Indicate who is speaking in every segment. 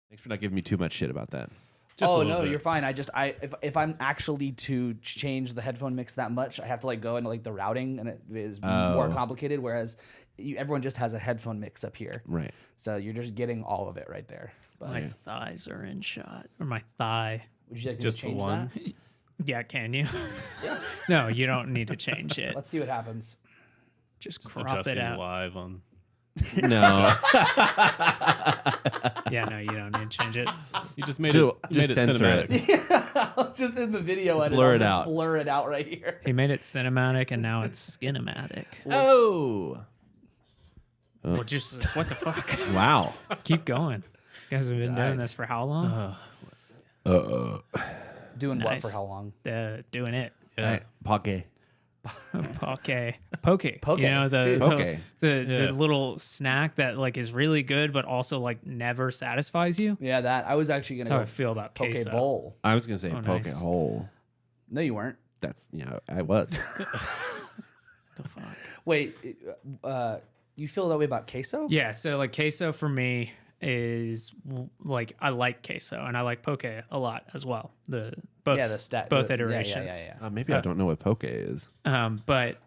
Speaker 1: Thanks for not giving me too much shit about that.
Speaker 2: Just
Speaker 3: oh no, you're fine. If I'm actually to change the headphone mix that much, I have to like go into like the routing, and it is more complicated. Whereas everyone just has a headphone mix up here,
Speaker 1: Right?
Speaker 3: So you're just getting all of it right there. But
Speaker 2: My thighs are in shot, or my thigh.
Speaker 3: would you like me
Speaker 2: Just
Speaker 3: to change
Speaker 2: one.
Speaker 3: that?
Speaker 2: Yeah, can you?
Speaker 3: Yeah.
Speaker 2: No, you don't need to change it.
Speaker 3: Let's see what happens.
Speaker 2: Just crop
Speaker 4: Adjusting
Speaker 2: it out.
Speaker 4: live on.
Speaker 1: No.
Speaker 2: Yeah, no, you don't need to change it.
Speaker 4: You just made
Speaker 1: Just
Speaker 4: it. Made it
Speaker 1: censor
Speaker 4: cinematic.
Speaker 3: I'll just in the video edit,
Speaker 1: Blur
Speaker 3: I'll
Speaker 1: it
Speaker 3: just
Speaker 1: out.
Speaker 3: Blur it out right here.
Speaker 2: He made it cinematic, and now it's skinematic.
Speaker 1: Oh.
Speaker 2: Well, just what the fuck?
Speaker 1: Wow.
Speaker 2: Keep going. You guys have been doing this for how long?
Speaker 3: Doing what
Speaker 2: Nice.
Speaker 3: for how long?
Speaker 2: Doing it.
Speaker 4: Yeah.
Speaker 1: Poke.
Speaker 2: Poke.
Speaker 3: Poke.
Speaker 2: You know
Speaker 3: Dude.
Speaker 1: Poke.
Speaker 2: the little snack that like is really good, but also like never satisfies you.
Speaker 3: Yeah, that I was actually
Speaker 2: That's
Speaker 3: gonna
Speaker 2: how I
Speaker 3: go
Speaker 2: feel about
Speaker 3: poke
Speaker 2: queso.
Speaker 3: bowl.
Speaker 1: I was gonna say
Speaker 2: Oh,
Speaker 1: poke
Speaker 2: nice.
Speaker 1: hole.
Speaker 3: No, you weren't.
Speaker 1: That's I was.
Speaker 2: The fuck?
Speaker 3: Wait, you feel that way about queso?
Speaker 2: Yeah, so like queso for me is like I like queso and I like poke a lot as well. Both
Speaker 3: both
Speaker 2: iterations.
Speaker 3: Yeah.
Speaker 1: Maybe I don't know what poke is.
Speaker 2: But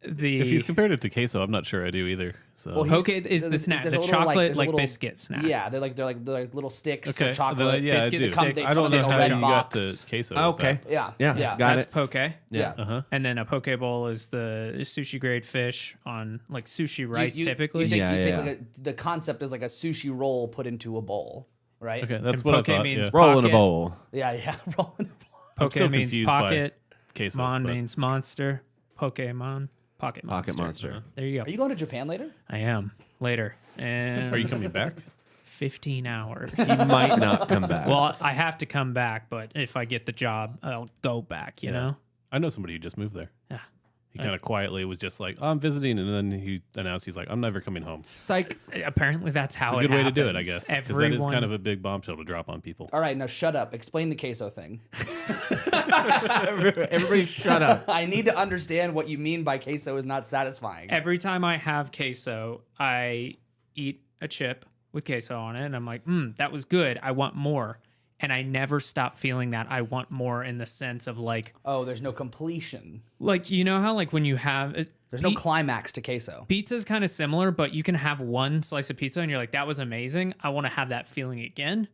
Speaker 2: the
Speaker 4: If he's compared it to queso, I'm not sure I do either. So
Speaker 3: Well,
Speaker 2: poke is the snack,
Speaker 3: there's
Speaker 2: the
Speaker 3: a little,
Speaker 2: chocolate
Speaker 3: there's a little-
Speaker 2: biscuit snack.
Speaker 3: Yeah, they're like little sticks
Speaker 4: okay,
Speaker 3: of chocolate.
Speaker 4: yeah, I
Speaker 2: biscuit
Speaker 4: do.
Speaker 2: sticks.
Speaker 4: I don't
Speaker 3: Come
Speaker 4: know
Speaker 3: in a
Speaker 4: how
Speaker 3: red
Speaker 4: you
Speaker 3: box.
Speaker 4: got to queso. with
Speaker 1: Okay.
Speaker 4: that.
Speaker 3: Yeah,
Speaker 1: Yeah,
Speaker 3: yeah.
Speaker 1: got
Speaker 2: That's
Speaker 1: it.
Speaker 2: poke.
Speaker 3: Yeah.
Speaker 4: Uh-huh.
Speaker 2: And then a poke bowl is the sushi grade fish on like sushi rice typically.
Speaker 3: You take,
Speaker 1: Yeah,
Speaker 3: you take
Speaker 1: yeah.
Speaker 3: like the concept is like a sushi roll put into a bowl, right?
Speaker 4: Okay, that's
Speaker 2: And
Speaker 4: what I
Speaker 2: poke
Speaker 4: thought.
Speaker 2: means
Speaker 4: Yeah.
Speaker 1: Roll in a
Speaker 2: Pocket.
Speaker 1: bowl.
Speaker 3: Yeah, roll in a bowl.
Speaker 2: Poke
Speaker 4: still
Speaker 2: means
Speaker 4: confused by
Speaker 2: pocket.
Speaker 4: Queso.
Speaker 2: Mon
Speaker 4: but-
Speaker 2: means monster. Pokemon. Pocket monster.
Speaker 1: Pocket monster.
Speaker 2: There you
Speaker 3: Are
Speaker 2: go.
Speaker 3: you going to Japan later?
Speaker 2: I am later. And
Speaker 4: Are you coming back?
Speaker 2: 15 hours.
Speaker 1: You might not come back.
Speaker 2: Well, I have to come back, but if I get the job, I'll go back, you know?
Speaker 4: I know somebody who just moved there.
Speaker 2: Yeah.
Speaker 4: He kind of quietly was just like, oh, I'm visiting, and then he announced he's like, I'm never coming home.
Speaker 1: Psych.
Speaker 2: Apparently that's
Speaker 4: It's
Speaker 2: how
Speaker 4: a
Speaker 2: it
Speaker 4: good way to do it, I
Speaker 2: happens.
Speaker 4: guess. Because that is
Speaker 2: Everyone-
Speaker 4: kind of a big bombshell to drop on people.
Speaker 3: All right, now shut up. Explain the queso thing.
Speaker 1: Everybody shut up.
Speaker 3: I need to understand what you mean by queso is not satisfying.
Speaker 2: Every time I have queso, I eat a chip with queso on it, and I'm like, that was good. I want more. And I never stop feeling that I want more in the sense of like,
Speaker 3: Oh, there's no completion.
Speaker 2: you know how like when you have
Speaker 3: There's no climax to queso.
Speaker 2: pizza's kind of similar, but you can have one slice of pizza and you're like, that was amazing. I want to have that feeling again,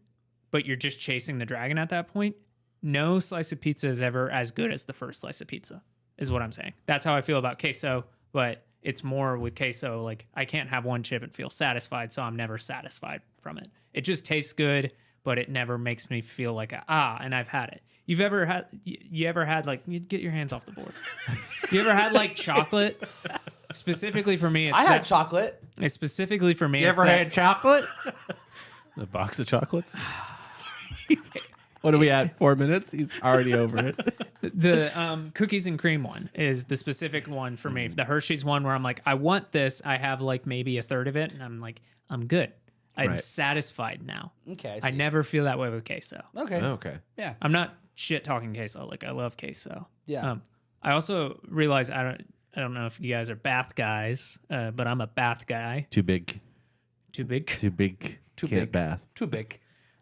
Speaker 2: but you're just chasing the dragon at that point. No slice of pizza is ever as good as the first slice of pizza, is what I'm saying. That's how I feel about queso, but it's more with queso. Like I can't have one chip and feel satisfied, so I'm never satisfied from it. It just tastes good, but it never makes me feel like and I've had it. You ever had like, you get your hands off the board. You ever had like chocolate? Specifically for me, it's
Speaker 3: I had chocolate.
Speaker 2: It's specifically for me.
Speaker 1: You ever had chocolate?
Speaker 4: A box of chocolates?
Speaker 1: What are we at? 4 minutes? He's already over it.
Speaker 2: the cookies and cream one is the specific one for me. The Hershey's one where I'm like, I want this. I have like maybe a third of it, and I'm like, I'm good. I'm
Speaker 1: Right.
Speaker 2: satisfied now.
Speaker 3: Okay.
Speaker 2: I never feel that way with queso.
Speaker 3: Okay.
Speaker 1: Okay.
Speaker 3: Yeah.
Speaker 2: I'm not shit talking queso. Like I love queso.
Speaker 3: Yeah.
Speaker 2: I also realize I don't know if you guys are bath guys, but I'm a bath guy.
Speaker 1: Too big.
Speaker 2: Too big.
Speaker 1: Too big.
Speaker 3: Too
Speaker 1: Can't
Speaker 3: big.
Speaker 1: bath.
Speaker 3: Too big.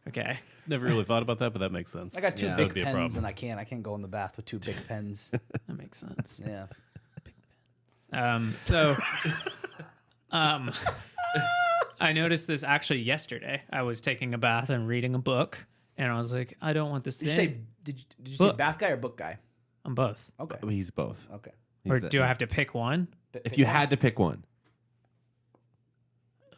Speaker 2: Okay.
Speaker 4: Never really thought about that, but that makes sense.
Speaker 3: I got two
Speaker 1: Yeah.
Speaker 4: That would
Speaker 3: big
Speaker 4: be a
Speaker 3: pens,
Speaker 4: problem.
Speaker 3: and I can't go in the bath with two big pens.
Speaker 2: That makes sense.
Speaker 3: Yeah.
Speaker 2: I noticed this actually yesterday. I was taking a bath and reading a book, and I was like, I don't want this
Speaker 3: Did you
Speaker 2: to
Speaker 3: say
Speaker 2: end.
Speaker 3: did you say
Speaker 2: Book.
Speaker 3: bath guy or book guy?
Speaker 2: I'm both.
Speaker 3: Okay.
Speaker 1: He's both.
Speaker 3: Okay.
Speaker 1: He's
Speaker 2: Or
Speaker 1: the-
Speaker 2: do I have to pick one?
Speaker 1: If you had to pick one,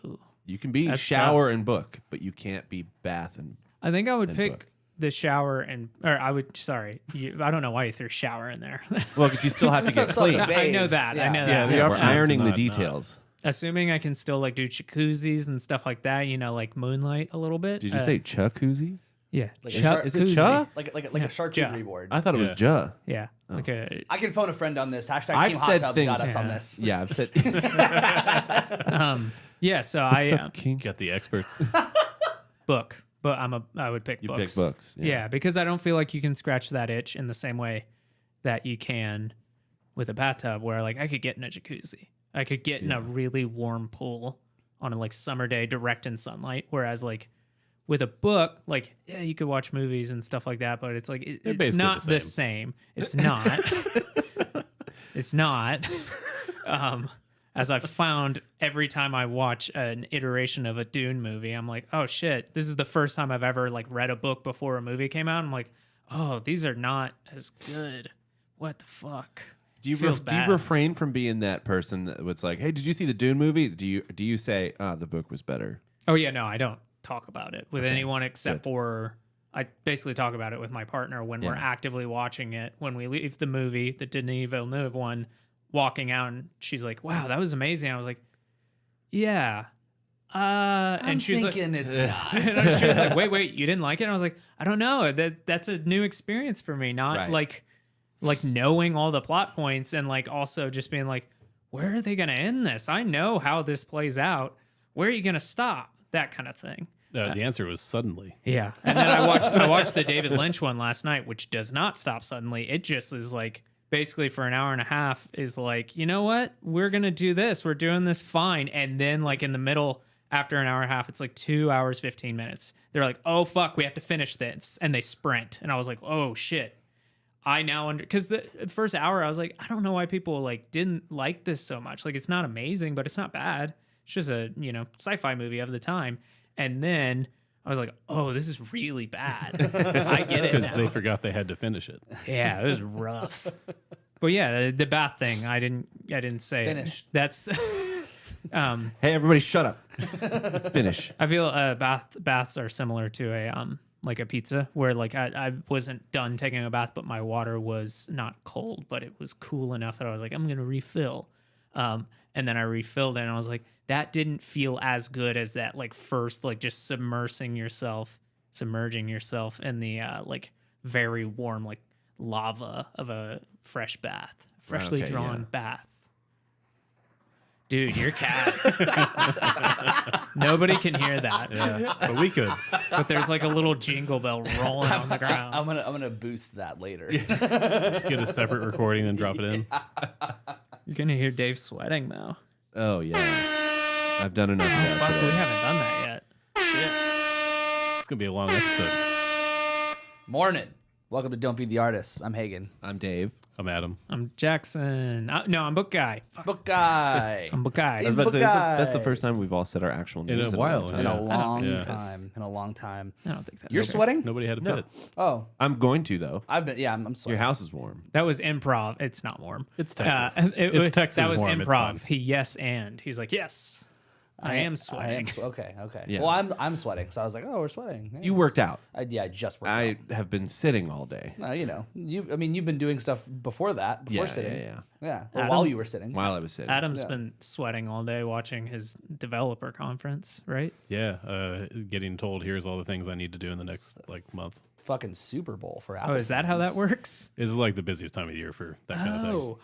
Speaker 2: Ooh.
Speaker 1: you can be
Speaker 2: That's
Speaker 1: shower and book, but you can't be bath and.
Speaker 2: I think I would
Speaker 1: And
Speaker 2: pick
Speaker 1: book.
Speaker 2: the shower I don't know why you threw shower in there.
Speaker 1: Well, because you still have to get
Speaker 3: Still have
Speaker 1: clean.
Speaker 3: to
Speaker 2: I know
Speaker 3: bathe.
Speaker 2: that. I
Speaker 3: Yeah.
Speaker 2: know
Speaker 4: Yeah,
Speaker 2: that.
Speaker 4: the
Speaker 1: Yeah, we're
Speaker 4: option is to
Speaker 1: ironing the
Speaker 4: not.
Speaker 1: details.
Speaker 2: Assuming I can still like do jacuzzis and stuff like that, you know, like moonlight a little bit.
Speaker 1: Did you say jacuzzi?
Speaker 2: Yeah.
Speaker 3: Like
Speaker 1: Is it
Speaker 2: Jacuzzi.
Speaker 1: cha?
Speaker 3: like a
Speaker 2: Yeah.
Speaker 3: charcuterie board?
Speaker 1: I thought it was
Speaker 4: Yeah.
Speaker 1: ja.
Speaker 2: Yeah. Like a
Speaker 3: I can phone a friend on this. Hashtag
Speaker 1: I've
Speaker 3: Team Hot
Speaker 1: said
Speaker 3: Tubs
Speaker 1: things-
Speaker 3: got us on
Speaker 2: Yeah.
Speaker 3: this.
Speaker 1: Yeah, I've said.
Speaker 2: yeah, so
Speaker 1: What's
Speaker 2: I
Speaker 1: up, King?
Speaker 4: Got the experts.
Speaker 2: book, but I would pick
Speaker 1: You
Speaker 2: books.
Speaker 1: pick books.
Speaker 2: Yeah. Because I don't feel like you can scratch that itch in the same way that you can with a bathtub, where like I could get in a jacuzzi. I could get in a really warm pool on a like summer day direct in sunlight. Whereas like With a book, like, yeah, you could watch movies and stuff like that, but it's like it's
Speaker 4: basically
Speaker 2: not
Speaker 4: the
Speaker 2: the same. It's not. It's not. As I've found every time I watch an iteration of a Dune movie, I'm like, oh shit, this is the first time I've ever like read a book before a movie came out. I'm like, oh, these are not as good. What the fuck?
Speaker 5: Do you
Speaker 2: Feels
Speaker 5: do you
Speaker 2: bad.
Speaker 5: refrain from being that person that was like, hey, did you see the Dune movie? Do you say, the book was better?
Speaker 2: Oh yeah, no, I don't talk about it with anyone except for I basically talk about it with my partner when we're actively watching it. When we leave the movie, the Denis Villeneuve one, walking out, and she's like, "Wow, that was amazing." I was like, "Yeah." And she's
Speaker 3: thinking
Speaker 2: like,
Speaker 3: it's not.
Speaker 2: and she was like, "Wait, you didn't like it?" And I was like, "I don't know. That's a new experience for me. Not like knowing all the plot points and like also just being like, where are they going to end this? I know how this plays out. Where are you going to stop?" That kind of thing.
Speaker 4: The answer was suddenly.
Speaker 2: Yeah. And then I watched the David Lynch one last night, which does not stop suddenly. It just is like basically for an hour and a half is like, you know what? We're going to do this. We're doing this fine. And then like in the middle, after an hour and a half, it's like 2 hours, 15 minutes. They're like, oh, fuck, we have to finish this. And they sprint. And I was like, oh, shit. I now because the first hour I was like, I don't know why people like didn't like this so much. Like it's not amazing, but it's not bad. It's just a, sci-fi movie of the time. And then I was like, oh, this is really bad. I get it
Speaker 4: Because
Speaker 2: now.
Speaker 4: they forgot they had to finish it.
Speaker 2: Yeah, it was rough. But yeah, the bath thing, I didn't say
Speaker 3: Finish.
Speaker 2: That's
Speaker 5: Hey, everybody, shut up. Finish.
Speaker 2: I feel baths are similar to a like a pizza where like I wasn't done taking a bath, but my water was not cold, but it was cool enough that I was like, I'm gonna refill. And then I refilled it and I was like, that didn't feel as good as that like first like just submerging yourself in the like very warm like lava of a fresh bath, freshly
Speaker 5: Okay,
Speaker 2: drawn
Speaker 5: yeah.
Speaker 2: bath. Dude, your cat. Nobody can hear that.
Speaker 4: Yeah, but we could.
Speaker 2: But there's like a little jingle bell rolling on the ground.
Speaker 3: I'm gonna boost that later.
Speaker 4: Just get a separate recording and drop it in.
Speaker 2: You're gonna hear Dave sweating though.
Speaker 5: Oh, yeah. I've done enough of that
Speaker 2: Fuck, we
Speaker 5: today.
Speaker 2: haven't done that yet. Shit.
Speaker 4: It's going to be a long episode.
Speaker 3: Morning. Welcome to Don't Be the Artist. I'm Hagen.
Speaker 5: I'm Dave.
Speaker 4: I'm Adam.
Speaker 2: I'm Jackson. No, I'm Book Guy.
Speaker 3: Book guy.
Speaker 2: I'm Book Guy.
Speaker 5: I was about to say,
Speaker 3: Guy.
Speaker 5: that's the first time we've all said our actual
Speaker 4: In
Speaker 5: names
Speaker 4: a while,
Speaker 5: time.
Speaker 3: In a
Speaker 4: Yeah.
Speaker 3: long
Speaker 4: Yeah.
Speaker 3: time. In a long time.
Speaker 2: I don't think that's
Speaker 3: You're
Speaker 2: okay.
Speaker 3: sweating?
Speaker 4: Nobody had a
Speaker 5: No.
Speaker 4: bit.
Speaker 3: Oh,
Speaker 5: I'm going to, though.
Speaker 3: I've been. Yeah, I'm
Speaker 5: Your
Speaker 3: sweating.
Speaker 5: house is warm.
Speaker 2: That was improv. It's not warm.
Speaker 4: It's Texas.
Speaker 2: It's
Speaker 4: Texas
Speaker 2: That was
Speaker 4: warm. It's
Speaker 2: improv.
Speaker 4: fine.
Speaker 2: He yes and he's like yes. I am sweating.
Speaker 3: Okay.
Speaker 5: Yeah.
Speaker 3: Well, I'm sweating, so I was like, oh, we're sweating. Nice.
Speaker 5: You worked out.
Speaker 3: I just worked
Speaker 5: I
Speaker 3: out.
Speaker 5: have been sitting all day.
Speaker 3: You've been doing stuff before that, before sitting.
Speaker 5: Yeah.
Speaker 3: Yeah. Well,
Speaker 2: Adam?
Speaker 3: while you were sitting.
Speaker 5: While I was sitting.
Speaker 2: Adam's
Speaker 3: Yeah.
Speaker 2: been sweating all day watching his developer conference, right?
Speaker 4: Yeah, getting told here's all the things I need to do in the next month.
Speaker 3: Fucking Super Bowl for Apple.
Speaker 2: Oh, is that how that
Speaker 3: fans.
Speaker 2: works?
Speaker 4: This is like the busiest time of year for that kind of thing.
Speaker 2: Oh,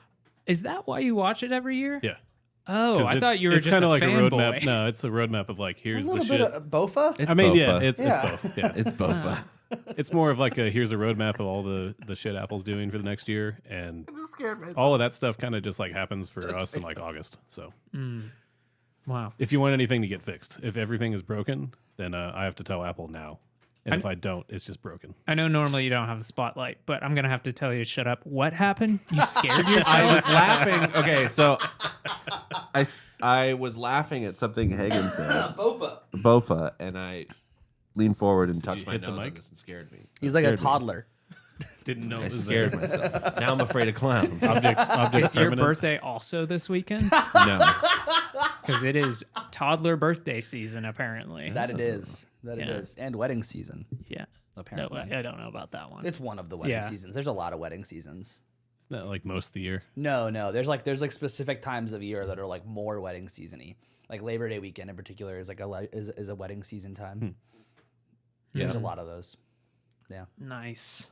Speaker 2: is that why you watch it every year?
Speaker 4: Yeah.
Speaker 2: Oh,
Speaker 4: 'Cause
Speaker 2: I
Speaker 4: it's-
Speaker 2: thought you were
Speaker 4: it's
Speaker 2: just
Speaker 4: kinda
Speaker 2: a
Speaker 4: like
Speaker 2: fanboy.
Speaker 4: a roadmap. No, it's a roadmap of like
Speaker 3: A
Speaker 4: here's the
Speaker 3: little
Speaker 4: shit.
Speaker 3: bit of Bofa.
Speaker 5: It's
Speaker 4: I mean,
Speaker 5: bofa.
Speaker 4: yeah, it's
Speaker 3: Yeah.
Speaker 4: both. Yeah.
Speaker 5: It's bofa.
Speaker 4: It's more of like a here's a roadmap of all the shit Apple's doing for the next year, and all of that stuff kind of just like happens for us in like August. So
Speaker 2: Wow.
Speaker 4: if you want anything to get fixed, if everything is broken, then I have to tell Apple now, and if I don't, it's just broken.
Speaker 2: I know normally you don't have the spotlight, but I'm gonna have to tell you to shut up. What happened? You scared yourself?
Speaker 5: I was laughing. Okay, so I was laughing at something Hagen said,
Speaker 3: Bofa.
Speaker 5: bofa, and I leaned forward and touched
Speaker 4: you
Speaker 5: my
Speaker 4: hit the
Speaker 5: nose on
Speaker 4: mic?
Speaker 5: this and scared me.
Speaker 3: He's like a
Speaker 5: Scared me.
Speaker 3: toddler.
Speaker 4: Didn't know
Speaker 5: I
Speaker 4: it was
Speaker 5: scared
Speaker 4: there.
Speaker 5: myself. Now I'm afraid of clowns.
Speaker 4: Object
Speaker 2: Is your
Speaker 4: permanence.
Speaker 2: birthday also this weekend?
Speaker 5: No.
Speaker 2: Because it is toddler birthday season, apparently.
Speaker 3: That it is. That it
Speaker 2: Yeah.
Speaker 3: is. And wedding season,
Speaker 2: Yeah. No,
Speaker 3: apparently.
Speaker 2: I don't know about that one.
Speaker 3: It's one of the wedding
Speaker 2: Yeah.
Speaker 3: seasons. There's a lot of wedding seasons.
Speaker 4: It's not like most of the year.
Speaker 3: No. There's like specific times of year that are like more wedding seasony. Like Labor Day weekend in particular is like is a wedding season time. There's a lot of those. Yeah.
Speaker 2: Nice.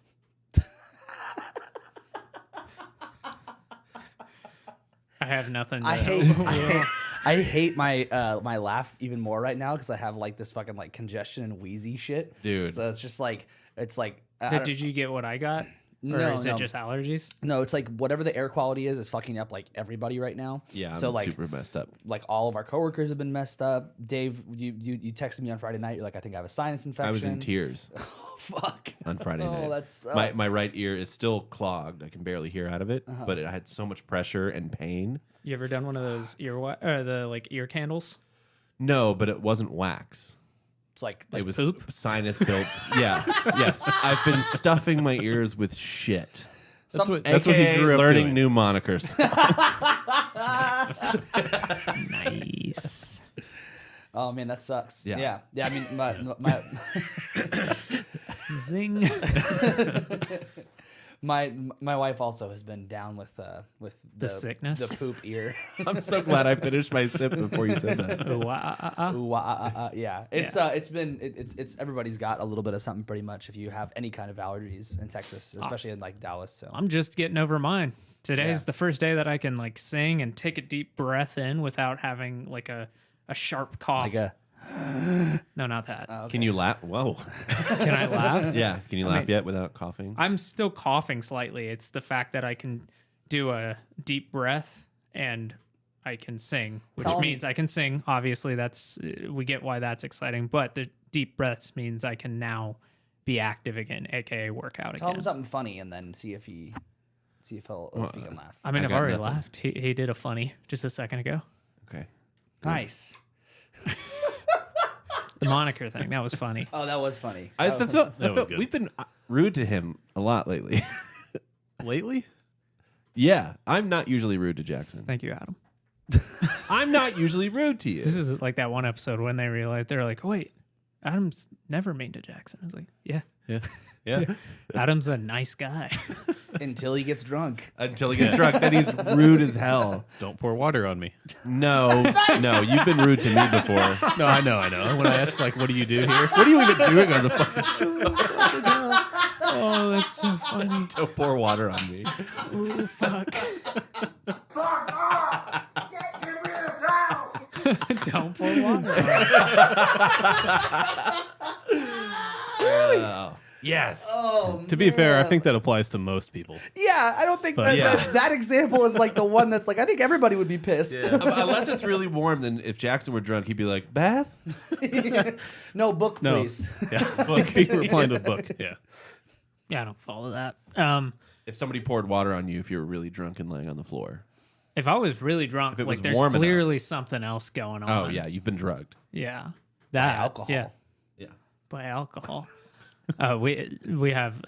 Speaker 2: I have nothing. To
Speaker 3: I hate my my laugh even more right now because I have like this fucking like congestion and wheezy shit,
Speaker 5: Dude.
Speaker 3: So it's just like I don't-
Speaker 2: Did you get what I got? Or
Speaker 3: No,
Speaker 2: is
Speaker 3: no.
Speaker 2: it just allergies?
Speaker 3: No, it's like whatever the air quality is fucking up like everybody right now.
Speaker 5: Yeah,
Speaker 3: so
Speaker 5: I'm
Speaker 3: like
Speaker 5: super messed up.
Speaker 3: like all of our coworkers have been messed up. Dave, you texted me on Friday night. You're like, I think I have a sinus infection.
Speaker 5: I was in tears
Speaker 3: Oh, fuck.
Speaker 5: on Friday night.
Speaker 3: Oh, that sucks.
Speaker 5: My right ear is still clogged. I can barely hear out of it, but it had so much pressure and pain.
Speaker 2: You ever done one of those ear candles?
Speaker 5: No, but it wasn't wax.
Speaker 3: It's like
Speaker 5: It was
Speaker 2: poop?
Speaker 5: sinus built. Yeah, yes. I've been stuffing my ears with shit.
Speaker 4: That's what he
Speaker 5: AKA
Speaker 4: grew up
Speaker 5: learning
Speaker 4: doing.
Speaker 5: new monikers.
Speaker 2: Nice.
Speaker 3: oh man, that sucks.
Speaker 5: Yeah.
Speaker 3: Yeah. I mean, my
Speaker 2: Zing.
Speaker 3: my wife also has been down with the
Speaker 2: sickness?
Speaker 3: the poop ear.
Speaker 5: I'm so glad I finished my sip before you said that.
Speaker 2: Ooh,
Speaker 3: Yeah, it's everybody's got a little bit of something pretty much if you have any kind of allergies in Texas, especially in like Dallas. So
Speaker 2: I'm just getting over mine. Today's
Speaker 3: Yeah.
Speaker 2: the first day that I can like sing and take a deep breath in without having like a sharp cough.
Speaker 3: like a
Speaker 2: No, not that.
Speaker 5: Can you laugh? Whoa.
Speaker 2: Can I laugh?
Speaker 5: Yeah. Can you laugh yet without coughing?
Speaker 2: I'm still coughing slightly. It's the fact that I can do a deep breath and I can sing, which
Speaker 3: Tell 'em-
Speaker 2: means I can sing. Obviously, that's we get why that's exciting. But the deep breaths means I can now be active again, aka workout
Speaker 3: tell him
Speaker 2: again.
Speaker 3: something funny and then see if he can laugh.
Speaker 2: I mean,
Speaker 5: I
Speaker 2: I've
Speaker 5: got
Speaker 2: already
Speaker 5: nothing.
Speaker 2: laughed. He did a funny just a second ago.
Speaker 5: Okay.
Speaker 3: Nice.
Speaker 2: The moniker thing that was funny.
Speaker 3: Oh, that was funny.
Speaker 5: I
Speaker 3: That was-
Speaker 5: felt,
Speaker 4: That was good.
Speaker 5: we've been rude to him a lot lately.
Speaker 4: Lately?
Speaker 5: Yeah. I'm not usually rude to Jackson.
Speaker 2: Thank you, Adam.
Speaker 5: I'm not usually rude to you.
Speaker 2: This is like that one episode when they realized they're like, oh, wait, Adam's never mean to Jackson. I was like, yeah,
Speaker 4: Yeah. Yeah.
Speaker 2: Adam's a nice guy.
Speaker 3: until he gets drunk.
Speaker 5: Until he gets drunk, then he's rude as hell.
Speaker 4: Don't pour water on me.
Speaker 5: No, you've been rude to me before.
Speaker 4: No, I know. When I asked, like, what do you do here?
Speaker 5: What are you even doing on the fucking show?
Speaker 2: Oh, that's so funny.
Speaker 5: Don't pour water on me.
Speaker 2: Oh, fuck. Don't pour water.
Speaker 5: Yes.
Speaker 3: Oh,
Speaker 4: To be fair, I think that applies to most people.
Speaker 3: yeah, I don't think
Speaker 4: But-
Speaker 3: that,
Speaker 5: Yeah.
Speaker 3: that example is like the one that's like I think everybody would be pissed.
Speaker 5: Unless it's really warm, then if Jackson were drunk, he'd be like, Bath?
Speaker 3: No book,
Speaker 4: No.
Speaker 3: please.
Speaker 4: Yeah. Book. You're replying to a book. Yeah.
Speaker 2: Yeah, I don't follow that.
Speaker 5: If somebody poured water on you if you were really drunk and laying on the floor.
Speaker 2: If I was really drunk,
Speaker 5: If it was
Speaker 2: like there's
Speaker 5: warm enough.
Speaker 2: clearly something else going on.
Speaker 5: Oh, yeah, you've been drugged.
Speaker 2: Yeah. That.
Speaker 3: alcohol.
Speaker 2: Yeah.
Speaker 5: Yeah.
Speaker 2: By alcohol. We have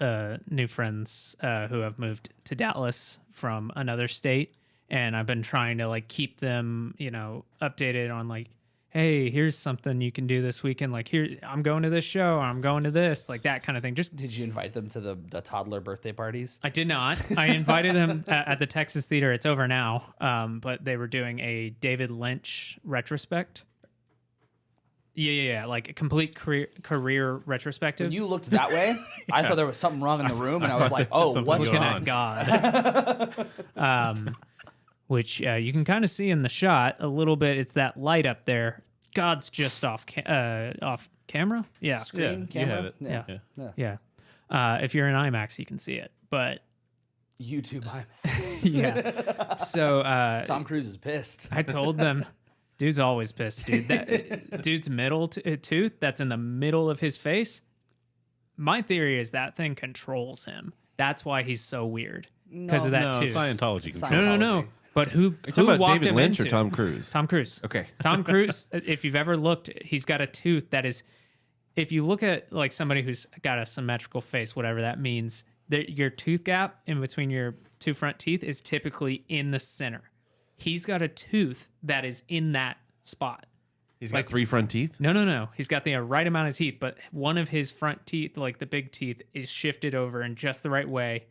Speaker 2: new friends who have moved to Dallas from another state, and I've been trying to like keep them, updated on like, hey, here's something you can do this weekend. Like here, I'm going to this show, or I'm going to this, like that kind of thing. Just
Speaker 3: Did you invite them to the toddler birthday parties?
Speaker 2: I did not. I invited them at the Texas Theater. It's over now, but they were doing a David Lynch retrospect. Yeah, like a complete career retrospective.
Speaker 3: When you looked that way, I thought there was something wrong in the room, and I was
Speaker 4: thought
Speaker 3: like,
Speaker 4: there was
Speaker 3: "Oh,
Speaker 4: something
Speaker 3: what's
Speaker 2: looking
Speaker 4: going
Speaker 2: at
Speaker 4: on.
Speaker 2: God. Which you can kind of see in the shot a little bit. It's that light up there. God's just off camera. Yeah,
Speaker 3: Screen,
Speaker 4: You
Speaker 3: camera?
Speaker 4: have it.
Speaker 3: Yeah.
Speaker 2: yeah. If you're in IMAX, you can see it. But
Speaker 3: YouTube IMAX.
Speaker 2: yeah, so
Speaker 3: Tom Cruise is pissed.
Speaker 2: I told them, dude's always pissed, dude. That dude's middle tooth that's in the middle of his face. My theory is that thing controls him. That's why he's so weird because of that
Speaker 4: No,
Speaker 2: tooth.
Speaker 4: Scientology.
Speaker 3: Sci-
Speaker 4: controls
Speaker 2: No. But who
Speaker 5: Are you talking about
Speaker 2: walked
Speaker 5: David
Speaker 2: him
Speaker 5: Lynch
Speaker 2: into?
Speaker 5: or Tom Cruise?
Speaker 2: Tom Cruise.
Speaker 5: Okay.
Speaker 2: Tom Cruise, if you've ever looked, he's got a tooth that is, if you look at like somebody who's got a symmetrical face, whatever that means, your tooth gap in between your two front teeth is typically in the center. He's got a tooth that is in that spot.
Speaker 5: He's got 3 front teeth?
Speaker 2: No. He's got the right amount of teeth, but one of his front teeth, like the big teeth, is shifted over in just the right way.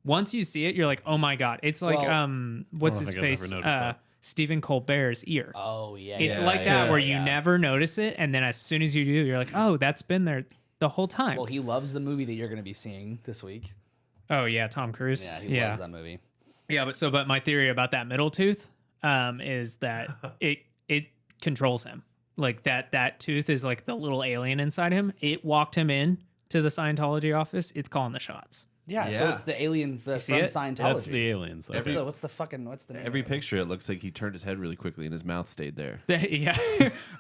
Speaker 2: Once you see it, you're like, oh my God. It's like,
Speaker 3: Well,
Speaker 2: what's
Speaker 4: I don't
Speaker 2: his
Speaker 4: think I've
Speaker 2: face?
Speaker 4: ever noticed that.
Speaker 2: Stephen Colbert's ear.
Speaker 3: Oh yeah.
Speaker 2: It's
Speaker 3: yeah.
Speaker 2: like that where you
Speaker 3: yeah.
Speaker 2: never notice it, and then as soon as you do, you're like, "Oh, that's been there the whole time."
Speaker 3: Well, he loves the movie that you're going to be seeing this week.
Speaker 2: Oh yeah, Tom Cruise.
Speaker 3: Yeah, he loves that movie.
Speaker 2: Yeah, but my theory about that middle tooth, is that it controls him. Like that tooth is like the little alien inside him. It walked him in to the Scientology office. It's calling the shots.
Speaker 3: Yeah, so
Speaker 5: Yeah.
Speaker 3: it's the alien from
Speaker 2: see it?
Speaker 3: Scientology.
Speaker 4: That's the aliens.
Speaker 3: What's the name?
Speaker 5: Every
Speaker 3: of it?
Speaker 5: picture, it looks like he turned his head really quickly and his mouth stayed there.
Speaker 2: Yeah.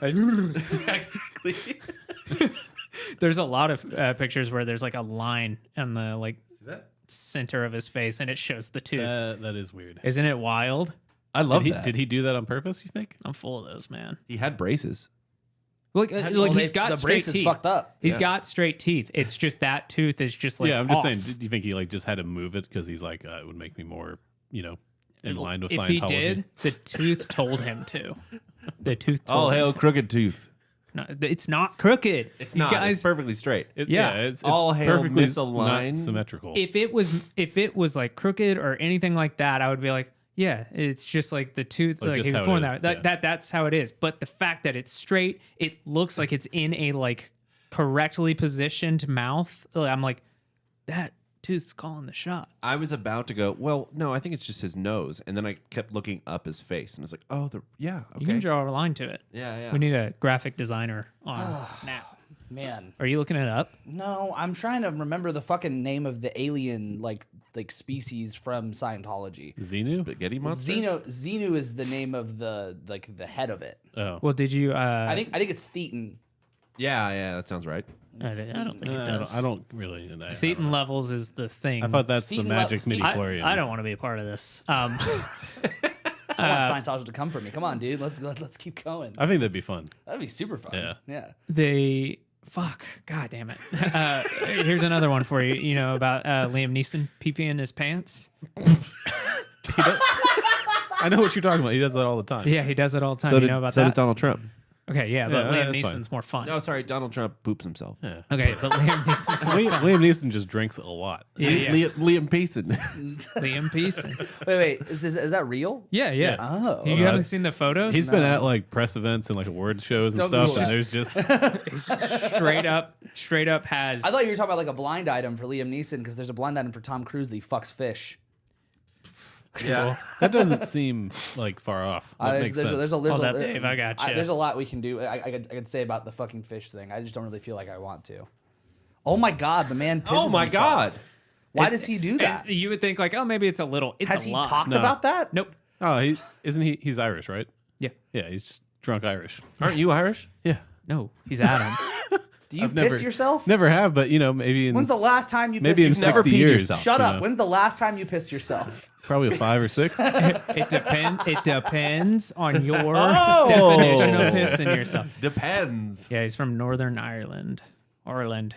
Speaker 5: Exactly.
Speaker 2: There's a lot of pictures where there's like a line in the like
Speaker 5: See that?
Speaker 2: center of his face, and it shows the tooth.
Speaker 4: That is weird.
Speaker 2: Isn't it wild?
Speaker 5: I love
Speaker 4: Did
Speaker 5: that.
Speaker 4: he do that on purpose, you think?
Speaker 2: I'm full of those, man.
Speaker 5: He had braces.
Speaker 2: Like,
Speaker 3: Well,
Speaker 2: he's got
Speaker 3: the
Speaker 2: straight
Speaker 3: brace is
Speaker 2: teeth.
Speaker 3: fucked up.
Speaker 2: He's
Speaker 5: Yeah.
Speaker 2: got straight teeth. It's just that tooth is just like
Speaker 4: yeah, I'm just
Speaker 2: off.
Speaker 4: saying. Do you think he like just had to move it because he's like it would make me more, in line with
Speaker 2: If
Speaker 4: Scientology?
Speaker 2: he did, the tooth told him to. The tooth told
Speaker 5: All
Speaker 2: him
Speaker 5: hail
Speaker 2: to.
Speaker 5: crooked tooth.
Speaker 2: No, it's not crooked.
Speaker 5: It's
Speaker 2: You
Speaker 5: not.
Speaker 2: guys.
Speaker 5: It's perfectly straight.
Speaker 2: Yeah.
Speaker 4: It's
Speaker 5: All hail
Speaker 4: perfectly
Speaker 5: misaligned.
Speaker 4: not symmetrical.
Speaker 2: if it was like crooked or anything like that, I would be like, yeah, it's just like the tooth.
Speaker 4: Oh,
Speaker 2: Like
Speaker 4: just
Speaker 2: he was
Speaker 4: how it
Speaker 2: born
Speaker 4: is,
Speaker 2: that.
Speaker 4: yeah.
Speaker 2: That's how it is. But the fact that it's straight, it looks like it's in a like correctly positioned mouth. I'm like, that tooth's calling the shots.
Speaker 5: I was about to go, well, no, I think it's just his nose. And then I kept looking up his face and I was like, oh,
Speaker 2: You
Speaker 5: okay.
Speaker 2: can draw a line to it.
Speaker 5: Yeah.
Speaker 2: We need a graphic designer on now.
Speaker 3: Man,
Speaker 2: Are you looking it up?
Speaker 3: no, I'm trying to remember the fucking name of the alien like species from Scientology.
Speaker 4: Xenu?
Speaker 5: Spaghetti monster?
Speaker 3: Xenu is the name of the head of it.
Speaker 4: Oh,
Speaker 2: Well, did you?
Speaker 3: I think it's Thetan.
Speaker 5: Yeah, that sounds right.
Speaker 2: I don't think it does.
Speaker 4: I don't really.
Speaker 2: Thetan levels is the thing.
Speaker 4: I thought that's the
Speaker 3: Thetan
Speaker 4: magic
Speaker 3: le-
Speaker 4: midi
Speaker 2: I,
Speaker 4: chlorians.
Speaker 2: I don't want to be a part of this.
Speaker 3: I want Scientology to come for me. Come on, dude. Let's keep going.
Speaker 4: I think that'd be fun.
Speaker 3: That'd be super fun.
Speaker 4: Yeah.
Speaker 2: They fuck. God damn it. Here's another one for you. You know about Liam Neeson peeping in his pants?
Speaker 4: I know what you're talking about. He does that all the time.
Speaker 2: Yeah, he does it all the time.
Speaker 5: So
Speaker 2: you
Speaker 5: did,
Speaker 2: know about
Speaker 5: so does
Speaker 2: that?
Speaker 5: Donald Trump.
Speaker 2: Okay, yeah, but
Speaker 4: Yeah,
Speaker 2: Liam
Speaker 4: that's fine.
Speaker 2: Neeson's more fun.
Speaker 5: No, sorry, Donald Trump poops himself.
Speaker 4: Yeah.
Speaker 2: Okay, but Liam Neeson's more fun.
Speaker 4: Liam Neeson just drinks a lot.
Speaker 2: Yeah.
Speaker 5: Liam Payson.
Speaker 2: Liam Neeson.
Speaker 3: Wait. Is that real?
Speaker 2: Yeah.
Speaker 3: Oh.
Speaker 2: You haven't seen the photos?
Speaker 4: He's been at like press events and like award shows and
Speaker 3: Don't
Speaker 4: stuff,
Speaker 3: Google
Speaker 4: and
Speaker 3: that.
Speaker 4: there's just
Speaker 2: straight up has.
Speaker 3: I thought you were talking about like a blind item for Liam Neeson because there's a blind item for Tom Cruise that he fucks fish.
Speaker 5: Yeah.
Speaker 4: that doesn't seem like far off. That makes sense.
Speaker 2: Hold up, Dave, I got you.
Speaker 3: There's a lot we can do. I could say about the fucking fish thing. I just don't really feel like I want to. Oh my god, the man pisses
Speaker 5: Oh my
Speaker 3: himself.
Speaker 5: God.
Speaker 3: Why does he do that?
Speaker 2: And you would think like, oh, maybe it's a little. It's
Speaker 3: Has
Speaker 2: a
Speaker 3: he
Speaker 2: lot.
Speaker 3: talked
Speaker 4: No.
Speaker 3: about that?
Speaker 2: Nope.
Speaker 4: Oh, he's Irish, right?
Speaker 2: Yeah.
Speaker 4: Yeah, he's just drunk Irish.
Speaker 5: Aren't you Irish?
Speaker 4: Yeah.
Speaker 2: No, he's Adam.
Speaker 3: Do you
Speaker 4: I've
Speaker 3: piss
Speaker 4: never-
Speaker 3: yourself?
Speaker 4: Never have, but maybe in
Speaker 3: When's the last time you
Speaker 4: maybe in
Speaker 3: pissed yourself?
Speaker 4: 60 years.
Speaker 5: yourself,
Speaker 3: Shut
Speaker 4: you
Speaker 3: up.
Speaker 4: know.
Speaker 3: When's the last time you pissed yourself?
Speaker 4: Probably a 5 or 6.
Speaker 2: It depends on your
Speaker 5: Oh.
Speaker 2: definition of pissing yourself.
Speaker 5: Depends.
Speaker 2: Yeah, he's from Northern Ireland. Ireland.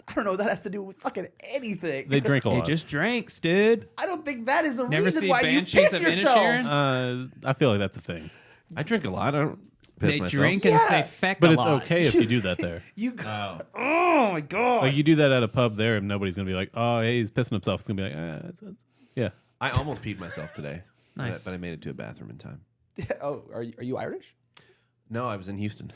Speaker 3: I don't know what that has to do with fucking anything.
Speaker 4: They drink a
Speaker 2: He
Speaker 4: lot.
Speaker 2: just drinks, dude.
Speaker 3: I don't think that is a
Speaker 2: Never
Speaker 3: reason
Speaker 2: see
Speaker 3: why you
Speaker 2: Banshees
Speaker 3: piss
Speaker 2: of
Speaker 3: yourself.
Speaker 2: Inisherin?
Speaker 4: I feel like that's a thing,
Speaker 5: I drink a lot. I don't piss
Speaker 2: They
Speaker 5: myself.
Speaker 2: drink and
Speaker 3: Yeah.
Speaker 2: say feck
Speaker 4: but
Speaker 2: a
Speaker 4: it's
Speaker 2: lot.
Speaker 4: okay if you do that there.
Speaker 3: You.
Speaker 5: Oh.
Speaker 3: Oh my god.
Speaker 4: Like you do that at a pub there, and nobody's gonna be like, "Oh, hey, he's pissing himself." It's gonna be like, yeah.
Speaker 5: I almost peed myself today.
Speaker 2: Nice.
Speaker 5: But I made it to a bathroom in time.
Speaker 3: Oh, are you Irish?
Speaker 5: No, I was in Houston.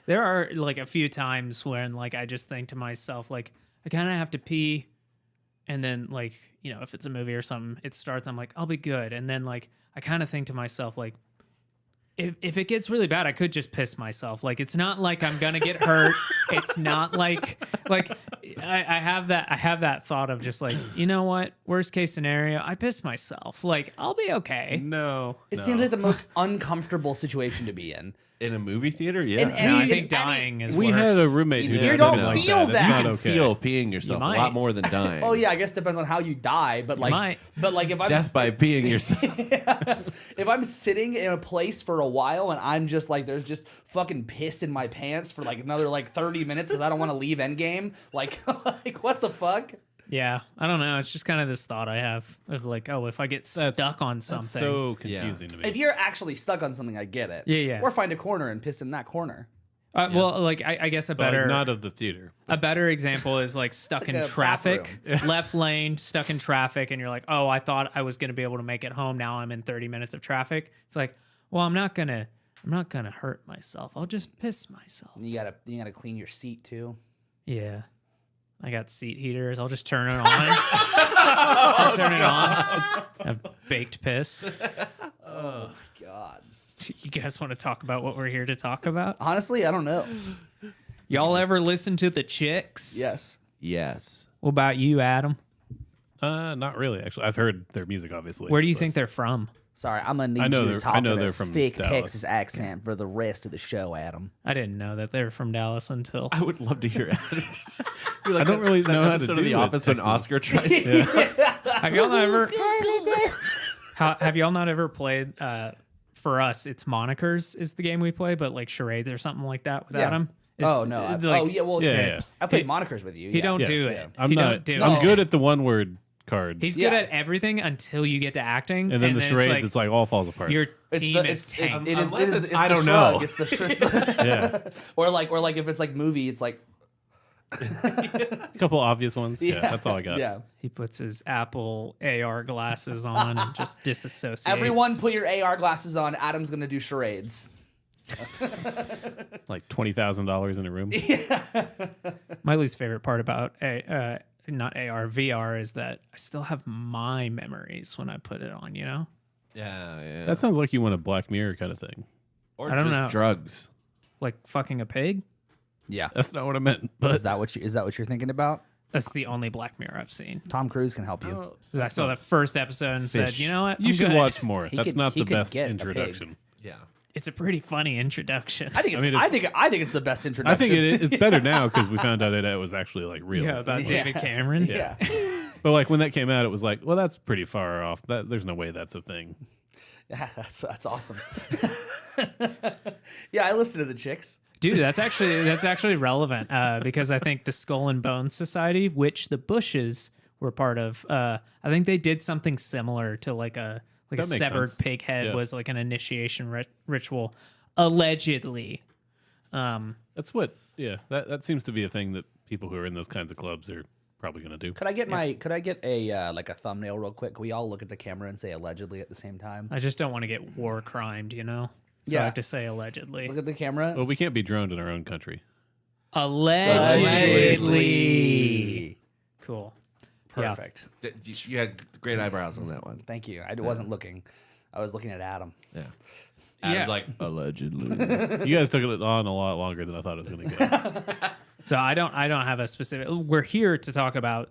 Speaker 2: There are like a few times when like I just think to myself like I kind of have to pee, and then like if it's a movie or something, it starts. I'm like I'll be good, and then like I kind of think to myself like if it gets really bad, I could just piss myself. Like it's not like I'm gonna get hurt. It's not like I have that thought of just like you know what, worst case scenario, I piss myself. Like I'll be okay.
Speaker 4: No,
Speaker 3: It seems like the most uncomfortable situation to be in.
Speaker 5: In a movie theater? Yeah.
Speaker 3: In
Speaker 2: No,
Speaker 3: any-
Speaker 2: I
Speaker 3: in
Speaker 2: think
Speaker 3: any-
Speaker 2: dying is
Speaker 4: we
Speaker 2: worse.
Speaker 4: had a roommate who
Speaker 3: You
Speaker 4: did
Speaker 3: don't
Speaker 4: something like
Speaker 3: feel
Speaker 4: that.
Speaker 3: that.
Speaker 4: It's
Speaker 5: You
Speaker 4: not
Speaker 5: can
Speaker 4: okay.
Speaker 5: feel peeing yourself a
Speaker 2: might.
Speaker 5: lot more than dying.
Speaker 3: Oh yeah, I guess it depends on how you die, but
Speaker 2: might.
Speaker 3: if I'm
Speaker 5: Death by peeing yourself.
Speaker 3: if I'm sitting in a place for a while and I'm just like there's just fucking piss in my pants for like another like 30 minutes because I don't want to leave Endgame, like what the fuck?
Speaker 2: Yeah, I don't know. It's just kind of this thought I have of like, oh, if I get stuck on something.
Speaker 4: That's so confusing to me.
Speaker 3: If you're actually stuck on something, I get it.
Speaker 2: Yeah.
Speaker 3: Or find a corner and piss in that corner.
Speaker 2: Well, like I guess
Speaker 4: But, like, not of the theater.
Speaker 2: a better example is like stuck
Speaker 3: Like
Speaker 2: in
Speaker 3: a
Speaker 2: traffic, left lane, stuck in traffic, and you're like, oh, I thought I was gonna be able to make it home. Now I'm in 30 minutes of traffic. It's like, well, I'm not gonna hurt myself. I'll just piss myself.
Speaker 3: You gotta clean your seat too.
Speaker 2: Yeah. I got seat heaters. I'll just turn it on. I'll turn it on. A baked piss.
Speaker 3: Oh my god.
Speaker 2: You guys want to talk about what we're here to talk about?
Speaker 3: Honestly, I don't know.
Speaker 2: Y'all ever listen to the Chicks?
Speaker 3: Yes.
Speaker 5: Yes.
Speaker 2: What about you, Adam?
Speaker 4: Not really. Actually, I've heard their music. Obviously.
Speaker 2: Where do you
Speaker 4: but-
Speaker 2: think they're from?
Speaker 3: Sorry, I'm gonna
Speaker 4: I
Speaker 3: need
Speaker 4: know
Speaker 3: you
Speaker 4: they're-
Speaker 3: to talk
Speaker 4: I know
Speaker 3: in
Speaker 4: they're
Speaker 3: a
Speaker 4: from
Speaker 3: thick
Speaker 4: Dallas.
Speaker 3: Texas accent for the rest of the show, Adam.
Speaker 2: I didn't know that they were from Dallas until.
Speaker 5: I would love to hear it.
Speaker 4: I don't really know how to
Speaker 5: episode
Speaker 4: do
Speaker 5: of The
Speaker 4: it,
Speaker 5: Office when
Speaker 4: Texas.
Speaker 5: Oscar tries to.
Speaker 2: Have y'all not ever? Have y'all not ever played? For us, it's monikers is the game we play, but like charades or something like that with
Speaker 3: Yeah.
Speaker 2: Adam. It's,
Speaker 3: Oh no!
Speaker 2: like,
Speaker 3: oh yeah, well,
Speaker 4: Yeah.
Speaker 3: I played
Speaker 2: He-
Speaker 3: monikers with you.
Speaker 2: He
Speaker 3: yeah.
Speaker 2: don't
Speaker 4: Yeah.
Speaker 2: do it.
Speaker 3: Yeah.
Speaker 4: I'm
Speaker 2: he
Speaker 4: not.
Speaker 2: don't do
Speaker 4: I'm
Speaker 2: it.
Speaker 4: good at the one word cards.
Speaker 2: He's
Speaker 3: Yeah.
Speaker 2: good at everything until you get to acting,
Speaker 4: and then the charades, it's like all falls apart.
Speaker 2: your
Speaker 3: It's
Speaker 2: team
Speaker 3: the-
Speaker 2: is tanked.
Speaker 3: It is.
Speaker 5: Unless
Speaker 3: It is
Speaker 5: it's
Speaker 3: it's
Speaker 5: I
Speaker 3: the
Speaker 5: don't
Speaker 3: shrug.
Speaker 5: know.
Speaker 3: It's the shrug.
Speaker 4: yeah,
Speaker 3: or like if it's like movie, it's like
Speaker 4: a couple obvious ones. Yeah, that's all I got.
Speaker 3: Yeah.
Speaker 2: He puts his Apple AR glasses on and just disassociates.
Speaker 3: Everyone, put your AR glasses on. Adam's gonna do charades.
Speaker 4: Like $20,000 in a room.
Speaker 2: My least favorite part about not AR VR is that I still have my memories when I put it on. You know,
Speaker 5: Yeah.
Speaker 4: That sounds like you want a Black Mirror kind of thing.
Speaker 5: Or
Speaker 2: I don't
Speaker 5: just
Speaker 2: know.
Speaker 5: drugs.
Speaker 2: like fucking a pig.
Speaker 3: Yeah.
Speaker 4: That's not what I meant. But
Speaker 3: Is that what you're thinking about?
Speaker 2: That's the only Black Mirror I've seen.
Speaker 3: Tom Cruise can help you.
Speaker 2: I saw the first episode and said,
Speaker 5: Fish.
Speaker 2: you know what?
Speaker 4: you
Speaker 2: I'm
Speaker 4: should
Speaker 2: good.
Speaker 4: watch more.
Speaker 3: He
Speaker 4: That's
Speaker 3: could-
Speaker 4: not
Speaker 3: he
Speaker 4: the
Speaker 3: could
Speaker 4: best
Speaker 3: get a pig.
Speaker 4: introduction.
Speaker 5: Yeah.
Speaker 2: It's a pretty funny introduction.
Speaker 3: I think it's.
Speaker 4: I mean,
Speaker 3: I think it's the best
Speaker 4: I
Speaker 3: introduction.
Speaker 4: think it's better now because we found out it was actually like real.
Speaker 2: Yeah, about David Cameron.
Speaker 3: Yeah.
Speaker 4: But like when that came out, it was like, well, that's pretty far off. There's no way that's a thing.
Speaker 3: Yeah, that's awesome. Yeah, I listen to the Chicks.
Speaker 2: Dude, that's actually relevant because I think the Skull and Bones Society, which the Bushes were part of, I think they did something similar to like a
Speaker 4: That makes
Speaker 2: severed
Speaker 4: sense.
Speaker 2: pig head
Speaker 4: Yeah.
Speaker 2: was like an initiation ritual, allegedly.
Speaker 4: That's what. Yeah, that seems to be a thing that people who are in those kinds of clubs are probably going to do.
Speaker 3: Could I get a like a thumbnail real quick? Can we all look at the camera and say allegedly at the same time?
Speaker 2: I just don't want to get war crimed, you know. So
Speaker 3: Yeah.
Speaker 2: I have to say allegedly.
Speaker 3: Look at the camera.
Speaker 4: Well, we can't be droned in our own country.
Speaker 2: Allegedly. Cool. Yeah.
Speaker 3: Perfect.
Speaker 5: You had great eyebrows on that one.
Speaker 3: Thank you. I wasn't looking. I was looking at Adam.
Speaker 5: Yeah.
Speaker 2: Yeah.
Speaker 5: Adam's like, allegedly.
Speaker 4: You guys took it on a lot longer than I thought it was going to go.
Speaker 2: So I don't have a specific. We're here to talk about.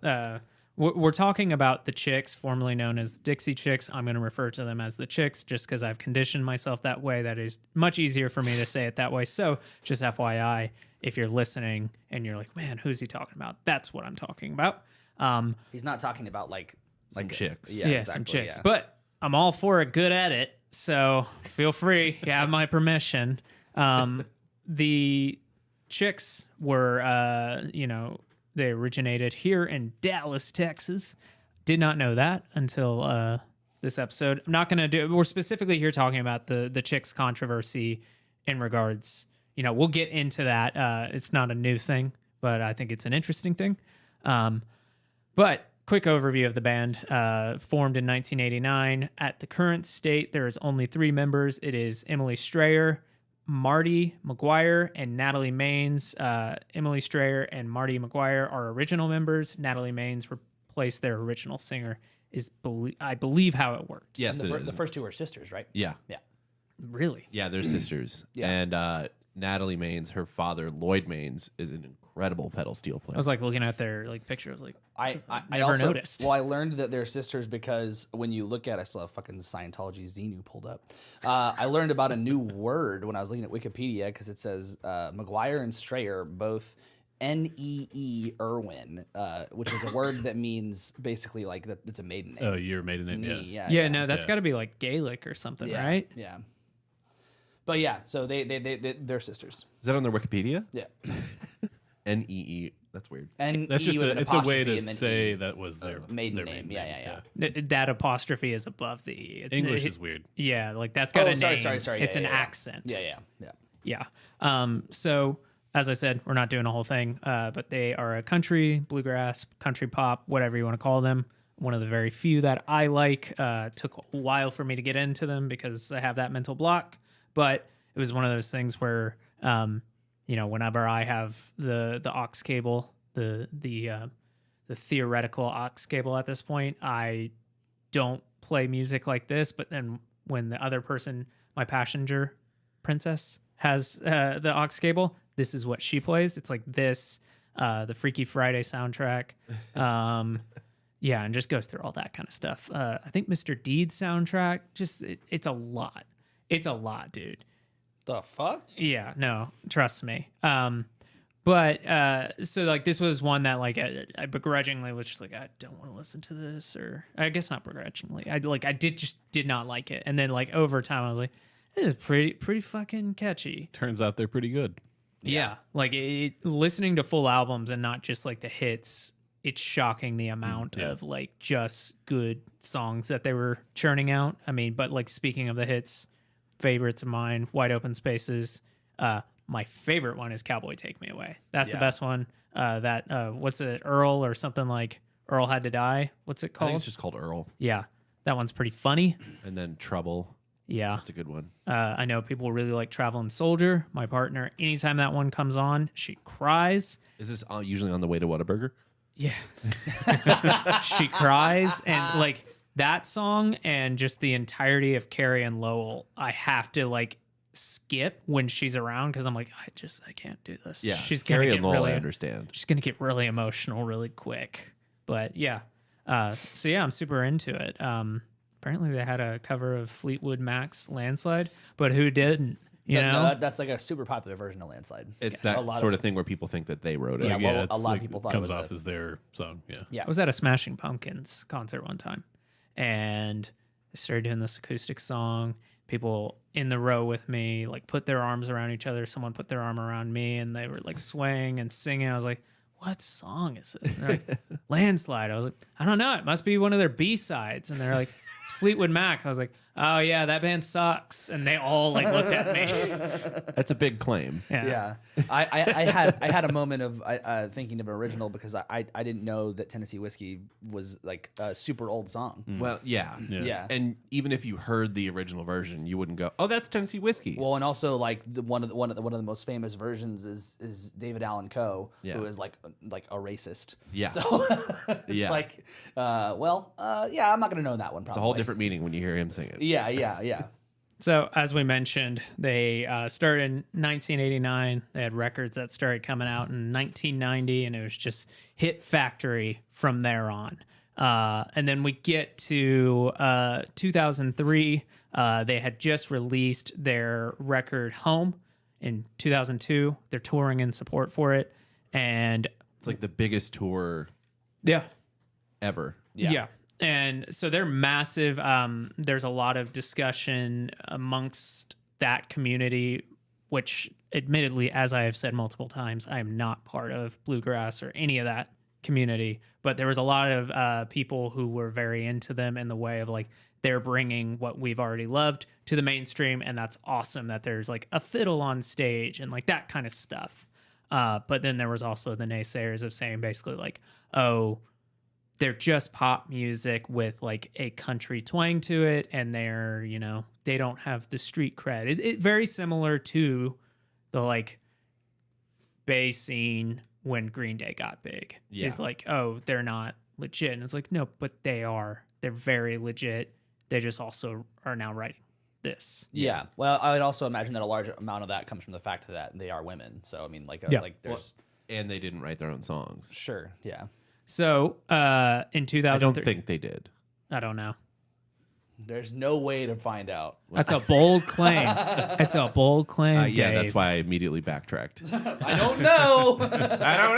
Speaker 2: We're talking about the Chicks, formerly known as Dixie Chicks. I'm going to refer to them as the Chicks just because I've conditioned myself that way. That is much easier for me to say it that way. So just FYI, if you're listening and you're like, man, who's he talking about? That's what I'm talking about.
Speaker 3: He's not talking about like
Speaker 5: Some chicks.
Speaker 3: Yeah,
Speaker 2: Yeah,
Speaker 3: exactly,
Speaker 2: some chicks.
Speaker 3: yeah.
Speaker 2: But I'm all for it, good at it. So feel free. You have my permission. The Chicks were, they originated here in Dallas, Texas. Did not know that until this episode. I'm not going to we're specifically here talking about the Chicks controversy in regards, we'll get into that. It's not a new thing, but I think it's an interesting thing. But quick overview of the band. Formed in 1989. At the current state, there is only 3 members. It is Emily Strayer, Marty McGuire, and Natalie Maines. Emily Strayer and Marty McGuire are original members. Natalie Maines replaced their original singer. I believe how it works.
Speaker 5: Yes,
Speaker 3: And
Speaker 5: it
Speaker 3: the
Speaker 5: is.
Speaker 3: first 2 are sisters, right?
Speaker 5: Yeah.
Speaker 3: Yeah.
Speaker 2: Really?
Speaker 5: Yeah, they're sisters.
Speaker 3: Yeah.
Speaker 5: And Natalie Maines, her father, Lloyd Maines, is an incredible pedal steel player.
Speaker 2: I was like looking at their picture. I was like,
Speaker 3: I
Speaker 2: Never
Speaker 3: also
Speaker 2: noticed.
Speaker 3: Well, I learned that they're sisters because when you look at, I still have fucking Scientology Xenu pulled up. I learned about a new word when I was looking at Wikipedia because it says McGuire and Strayer both N-E-E Irwin, which is a word that means basically like that. It's a maiden name.
Speaker 4: Oh, you're made in it. Yeah.
Speaker 2: yeah, no, that's
Speaker 4: Yeah.
Speaker 2: got to be like Gaelic or something,
Speaker 3: Yeah,
Speaker 2: right?
Speaker 3: Yeah. But yeah, so they're sisters.
Speaker 5: Is that on their Wikipedia?
Speaker 3: Yeah.
Speaker 5: N-E-E. That's weird.
Speaker 3: And
Speaker 4: That's just
Speaker 3: an
Speaker 4: it's a way
Speaker 3: apostrophe
Speaker 4: to
Speaker 3: and then
Speaker 4: say
Speaker 3: E.
Speaker 4: that was their
Speaker 3: maiden
Speaker 4: their
Speaker 3: name.
Speaker 4: maiden
Speaker 3: Yeah.
Speaker 2: That apostrophe is above the E.
Speaker 4: English is weird.
Speaker 2: Yeah, like that's got
Speaker 3: Oh,
Speaker 2: a
Speaker 3: sorry,
Speaker 2: name.
Speaker 3: sorry.
Speaker 2: It's
Speaker 3: Yeah,
Speaker 2: an
Speaker 3: yeah, yeah.
Speaker 2: accent.
Speaker 3: Yeah.
Speaker 2: Yeah. So as I said, we're not doing a whole thing, but they are a country, bluegrass, country pop, whatever you want to call them. One of the very few that I like. Took a while for me to get into them because I have that mental block, but it was one of those things where, whenever I have the aux cable, the theoretical aux cable at this point, I don't play music like this. But then when the other person, my passenger princess, has the aux cable, this is what she plays. It's like this, the Freaky Friday soundtrack. Yeah, and just goes through all that kind of stuff. I think Mr. Deed's soundtrack, it's a lot. It's a lot, dude.
Speaker 3: The fuck?
Speaker 2: Yeah, no, trust me. But so like this was one that like I begrudgingly was just like, I don't want to listen to this, or I guess not begrudgingly. I did not like it, and then like over time I was like, this is pretty fucking catchy.
Speaker 4: Turns out they're pretty good.
Speaker 2: Yeah, like listening to full albums and not just like the hits. It's shocking the amount of like just good songs that they were churning out. I mean, but like speaking of the hits, favorites of mine, Wide Open Spaces. My favorite one is Cowboy Take Me Away. That's the best one. What's it, Earl or something like Earl Had to Die? What's it
Speaker 5: I
Speaker 2: called?
Speaker 5: think it's just called Earl.
Speaker 2: Yeah, that one's pretty funny.
Speaker 5: And then Trouble.
Speaker 2: Yeah.
Speaker 5: That's a good one.
Speaker 2: I know people really like Traveling Soldier. My partner, anytime that one comes on, she cries.
Speaker 5: Is this usually on the way to Whataburger?
Speaker 2: Yeah. She cries. And like that song and just the entirety of Carrie and Lowell, I have to like skip when she's around because I'm like, I can't do this.
Speaker 5: Yeah.
Speaker 2: She's gonna
Speaker 5: Carrie
Speaker 2: get
Speaker 5: and Lowell,
Speaker 2: really,
Speaker 5: I understand.
Speaker 2: she's gonna get really emotional really quick. But yeah. So yeah, I'm super into it. Apparently they had a cover of Fleetwood Mac's Landslide, but who didn't? You know?
Speaker 3: No, that's like a super popular version of Landslide.
Speaker 5: It's
Speaker 3: Yeah,
Speaker 5: that sort of thing where people think that they wrote it.
Speaker 3: Yeah, well,
Speaker 4: it's
Speaker 3: a lot of people thought it
Speaker 4: comes
Speaker 3: was
Speaker 4: off
Speaker 3: a-
Speaker 4: as their song. Yeah.
Speaker 3: Yeah.
Speaker 2: I was at a Smashing Pumpkins concert one time, and they started doing this acoustic song. People in the row with me like put their arms around each other. Someone put their arm around me, and they were like swaying and singing. I was like, what song is this? And they're like, Landslide. I was like, I don't know. It must be one of their B-sides. And they're like, it's Fleetwood Mac. I was like, oh yeah, that band sucks. And they all like looked at me.
Speaker 5: That's a big claim.
Speaker 3: Yeah, I had a moment of thinking of an original because I didn't know that Tennessee Whiskey was like a super old song.
Speaker 5: Well, yeah.
Speaker 3: Yeah.
Speaker 5: And even if you heard the original version, you wouldn't go, "Oh, that's Tennessee Whiskey."
Speaker 3: Well, and also like one of the most famous versions is David Allan Coe,
Speaker 5: Yeah.
Speaker 3: who is like a racist.
Speaker 5: Yeah.
Speaker 3: So it's
Speaker 5: Yeah.
Speaker 3: like, yeah, I'm not gonna know that one. Probably.
Speaker 5: It's a whole different meaning when you hear him sing it.
Speaker 3: Yeah.
Speaker 2: So as we mentioned, they started in 1989. They had records that started coming out in 1990, and it was just hit factory from there on. And then we get to 2003. They had just released their record Home in 2002. They're touring in support for it. And
Speaker 5: It's like the biggest tour
Speaker 2: yeah.
Speaker 5: ever.
Speaker 2: Yeah. And so they're massive. There's a lot of discussion amongst that community, which admittedly, as I have said multiple times, I am not part of bluegrass or any of that community. But there was a lot of people who were very into them in the way of like, they're bringing what we've already loved to the mainstream. And that's awesome that there's like a fiddle on stage and like that kind of stuff. But then there was also the naysayers of saying basically like, oh, they're just pop music with like a country twang to it, and they're, you know, they don't have the street cred. It very similar to the like Bay scene when Green Day got big.
Speaker 5: Yeah.
Speaker 2: It's like, oh, they're not legit. And it's like, no, but they are. They're very legit. They just also are now writing this.
Speaker 3: Yeah. Well, I would also imagine that a large amount of that comes from the fact that they are women. So I mean, like there's
Speaker 5: And they didn't write their own songs.
Speaker 3: sure, yeah.
Speaker 2: So in
Speaker 5: I
Speaker 2: 2003,
Speaker 5: don't think they did.
Speaker 2: I don't know.
Speaker 3: There's no way to find out.
Speaker 2: That's a bold claim. It's a bold claim,
Speaker 5: Yeah,
Speaker 2: Dave.
Speaker 5: that's why I immediately backtracked.
Speaker 3: I don't know.
Speaker 5: I don't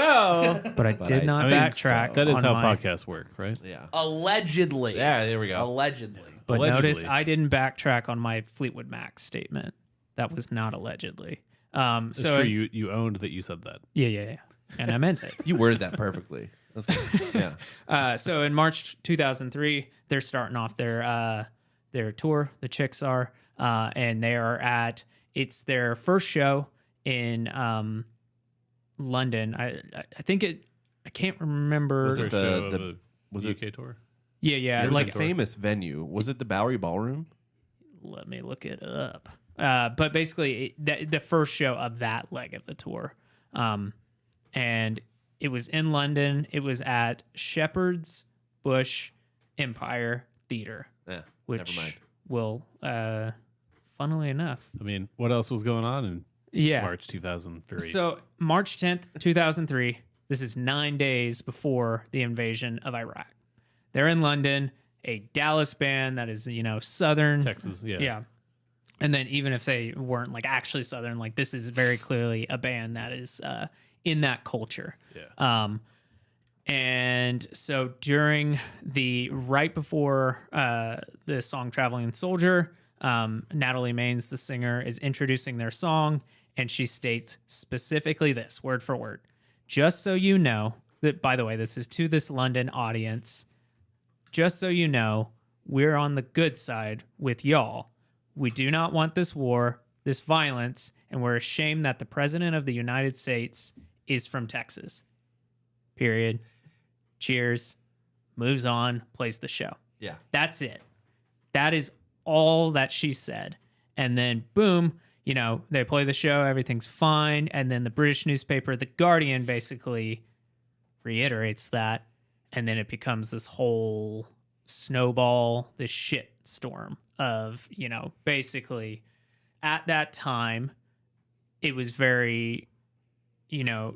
Speaker 5: know.
Speaker 2: But I did not
Speaker 4: I mean,
Speaker 2: backtrack.
Speaker 4: That is
Speaker 2: on
Speaker 4: how
Speaker 2: my-
Speaker 4: podcasts work, right?
Speaker 5: Yeah.
Speaker 3: Allegedly.
Speaker 5: Yeah, there we go.
Speaker 3: Allegedly.
Speaker 2: But
Speaker 4: Allegedly.
Speaker 2: notice I didn't backtrack on my Fleetwood Mac statement. That was not allegedly.
Speaker 4: It's
Speaker 2: So
Speaker 4: true. You owned that you said that.
Speaker 2: yeah, and I meant it.
Speaker 5: You worded that perfectly. That's good. Yeah.
Speaker 2: So in March 2003, they're starting off their tour. The Chicks are, and they are at. It's their first show in London. I think it. I can't remember.
Speaker 5: Was it
Speaker 4: First
Speaker 5: the-
Speaker 4: show of
Speaker 5: the-
Speaker 4: the
Speaker 5: was
Speaker 4: UK tour?
Speaker 2: Yeah,
Speaker 5: It was
Speaker 2: like
Speaker 5: a famous venue. Was it the Bowery Ballroom?
Speaker 2: let me look it up. But basically, the first show of that leg of the tour, and it was in London. It was at Shepherd's Bush Empire Theatre,
Speaker 5: Yeah.
Speaker 2: which
Speaker 5: never mind.
Speaker 2: will, funnily enough,
Speaker 4: I mean, what else was going on in
Speaker 2: Yeah.
Speaker 4: March 2003.
Speaker 2: So March 10th, 2003. This is 9 days before the invasion of Iraq. They're in London, a Dallas band that is, Southern
Speaker 4: Texas, yeah.
Speaker 2: Yeah. And then even if they weren't like actually Southern, like this is very clearly a band that is in that culture.
Speaker 4: Yeah.
Speaker 2: And so during right before the song Traveling Soldier, Natalie Maines, the singer, is introducing their song, and she states specifically this, word for word. Just so you know, that, by the way, this is to this London audience. Just so you know, we're on the good side with y'all. We do not want this war, this violence, and we're ashamed that the president of the United States is from Texas. Period. Cheers. Moves on, plays the show.
Speaker 5: Yeah.
Speaker 2: That's it. That is all that she said. And then, boom, they play the show, everything's fine. And then the British newspaper, The Guardian, basically reiterates that. And then it becomes this whole snowball, this shit storm of, basically at that time, it was very,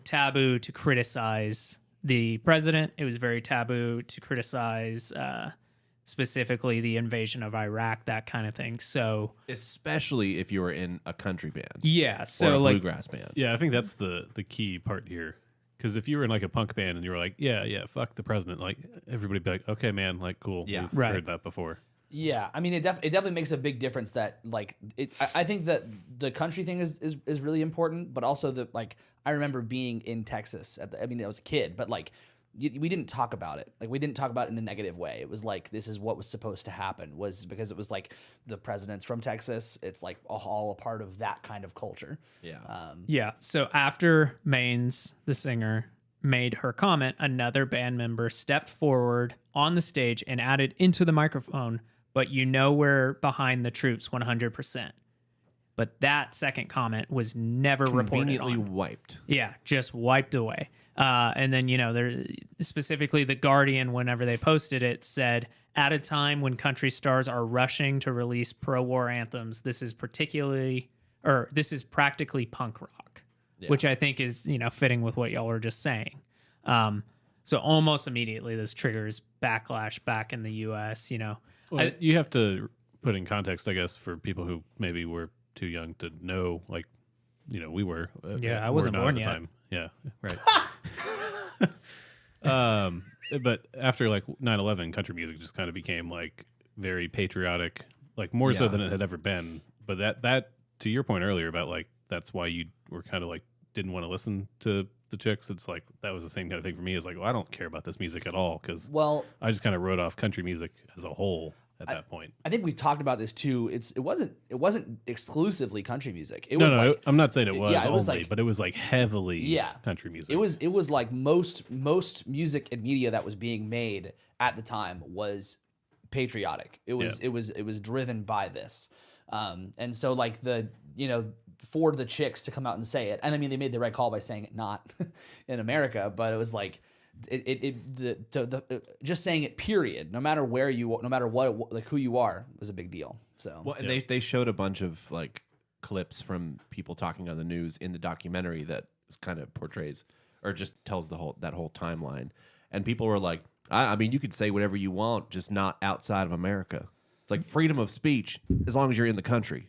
Speaker 2: taboo to criticize the president. It was very taboo to criticize specifically the invasion of Iraq, that kind of thing. So
Speaker 5: Especially if you were in a country band
Speaker 2: yeah,
Speaker 5: or
Speaker 2: so
Speaker 5: a
Speaker 2: like
Speaker 5: bluegrass band.
Speaker 4: Yeah, I think that's the key part here. Because if you were in like a punk band and you were like, yeah, fuck the president, like everybody'd be like, okay, man, like cool,
Speaker 5: Yeah.
Speaker 4: we've
Speaker 2: Right.
Speaker 4: heard that before.
Speaker 3: Yeah, I mean, it definitely makes a big difference that like I think that the country thing is really important, but also the like I remember being in Texas I was a kid, but like we didn't talk about it. Like we didn't talk about it in a negative way. It was like this is what was supposed to happen, was because it was like the president's from Texas. It's like all a part of that kind of culture.
Speaker 5: Yeah.
Speaker 2: yeah. So after Maines, the singer, made her comment, another band member stepped forward on the stage and added into the microphone, "But we're behind the troops 100%." But that second comment was never reported
Speaker 5: Conveniently
Speaker 2: on.
Speaker 5: wiped.
Speaker 2: Yeah, just wiped away. And then, there specifically The Guardian, whenever they posted it, said, "At a time when country stars are rushing to release pro-war anthems, this is practically punk rock," which I think is, fitting with what y'all were just saying. So almost immediately this triggers backlash back in the U.S.,
Speaker 4: Well, you have to put in context, I guess, for people who maybe were too young to know, like, we were.
Speaker 2: Yeah, I
Speaker 4: were
Speaker 2: wasn't
Speaker 4: not
Speaker 2: born
Speaker 4: at the
Speaker 2: yet.
Speaker 4: time. Yeah, right. But after like 9/11, country music just kind of became like very patriotic, like more so
Speaker 5: Yeah.
Speaker 4: than it had ever been. But that to your point earlier about like that's why you were kind of like didn't want to listen to the chicks. It's like that was the same kind of thing for me. It's like, well, I don't care about this music at all because
Speaker 3: Well,
Speaker 4: I just kind of wrote off country music as a whole at that point.
Speaker 3: I think we talked about this too. It wasn't exclusively country music. It
Speaker 4: No,
Speaker 3: was like
Speaker 4: I'm not saying it was
Speaker 3: yeah, it was
Speaker 4: only,
Speaker 3: like-
Speaker 4: but it was like heavily
Speaker 3: Yeah.
Speaker 4: country music.
Speaker 3: it was like most music and media that was being made at the time was patriotic. It was driven by this. And so like for the chicks to come out and say it, and I mean they made the right call by saying it not in America, but it was like just saying it period, no matter what, like who you are, was a big deal. So
Speaker 5: Well, and they showed a bunch of like clips from people talking on the news in the documentary that kind of portrays or just tells that whole timeline. And people were like, I mean, you could say whatever you want, just not outside of America. It's like freedom of speech as long as you're in the country.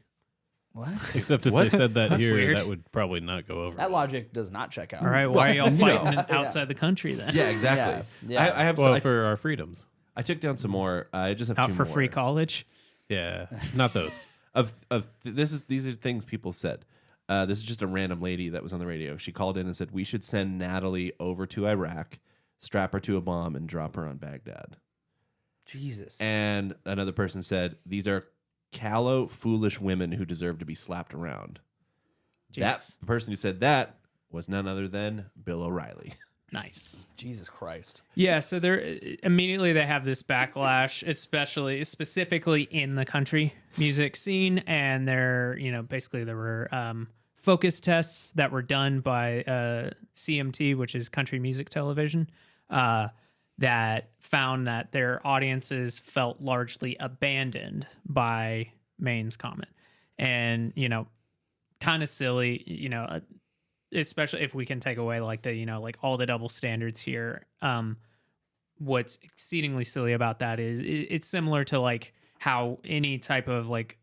Speaker 3: what?
Speaker 4: Except if they said that
Speaker 2: That's
Speaker 4: here,
Speaker 2: weird.
Speaker 4: that would probably not go over.
Speaker 3: That logic does not check out.
Speaker 2: All right, why are y'all fighting outside the country then?
Speaker 5: Yeah, exactly.
Speaker 3: Yeah.
Speaker 5: I have
Speaker 4: Well,
Speaker 5: I
Speaker 4: for our freedoms.
Speaker 5: took down some more. I just have
Speaker 2: Out
Speaker 5: two
Speaker 2: for
Speaker 5: more.
Speaker 2: free college?
Speaker 4: Yeah, not those.
Speaker 5: These are things people said. This is just a random lady that was on the radio. She called in and said we should send Natalie over to Iraq, strap her to a bomb, and drop her on Baghdad.
Speaker 3: Jesus.
Speaker 5: And another person said these are callow, foolish women who deserve to be slapped around.
Speaker 2: Jesus.
Speaker 5: That person who said that was none other than Bill O'Reilly.
Speaker 2: Nice.
Speaker 3: Jesus Christ.
Speaker 2: Yeah, so they're immediately they have this backlash, specifically in the country music scene, and basically there were focus tests that were done by CMT, which is Country Music Television, that found that their audiences felt largely abandoned by Maine's comment, and kind of silly, especially if we can take away like the, like all the double standards here. What's exceedingly silly about that is it's similar to like how any type of like,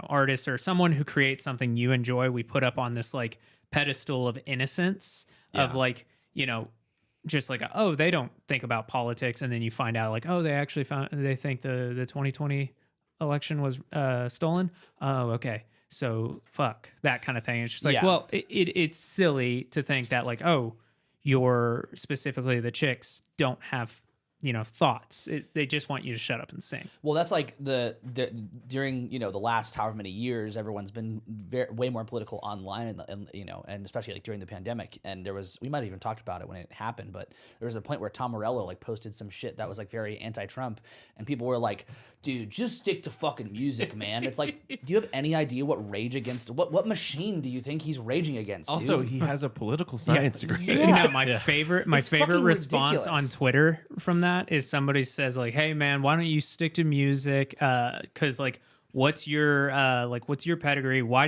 Speaker 2: artist or someone who creates something you enjoy, we put up on this like pedestal of innocence of like, just like, oh, they don't think about politics. And then you find out like, oh, they think the 2020 election was stolen. Oh, okay. So fuck that kind of thing. It's just like, well, it's silly to think that like, oh, specifically the chicks don't have, thoughts. They just want you to shut up and sing.
Speaker 3: Well, that's like during the last however many years, everyone's been way more political online, and especially like during the pandemic. And we might have even talked about it when it happened, but there was a point where Tom Morello like posted some shit that was like very anti-Trump, and people were like, "Dude, just stick to fucking music, man." It's like, do you have any idea what what machine do you think he's raging against?
Speaker 5: Also,
Speaker 3: dude?
Speaker 5: he has a political science degree.
Speaker 3: Yeah.
Speaker 2: My favorite
Speaker 3: It's fucking
Speaker 2: response
Speaker 3: ridiculous.
Speaker 2: on Twitter from that is somebody says like, "Hey man, why don't you stick to music? Because like, what's your pedigree? Why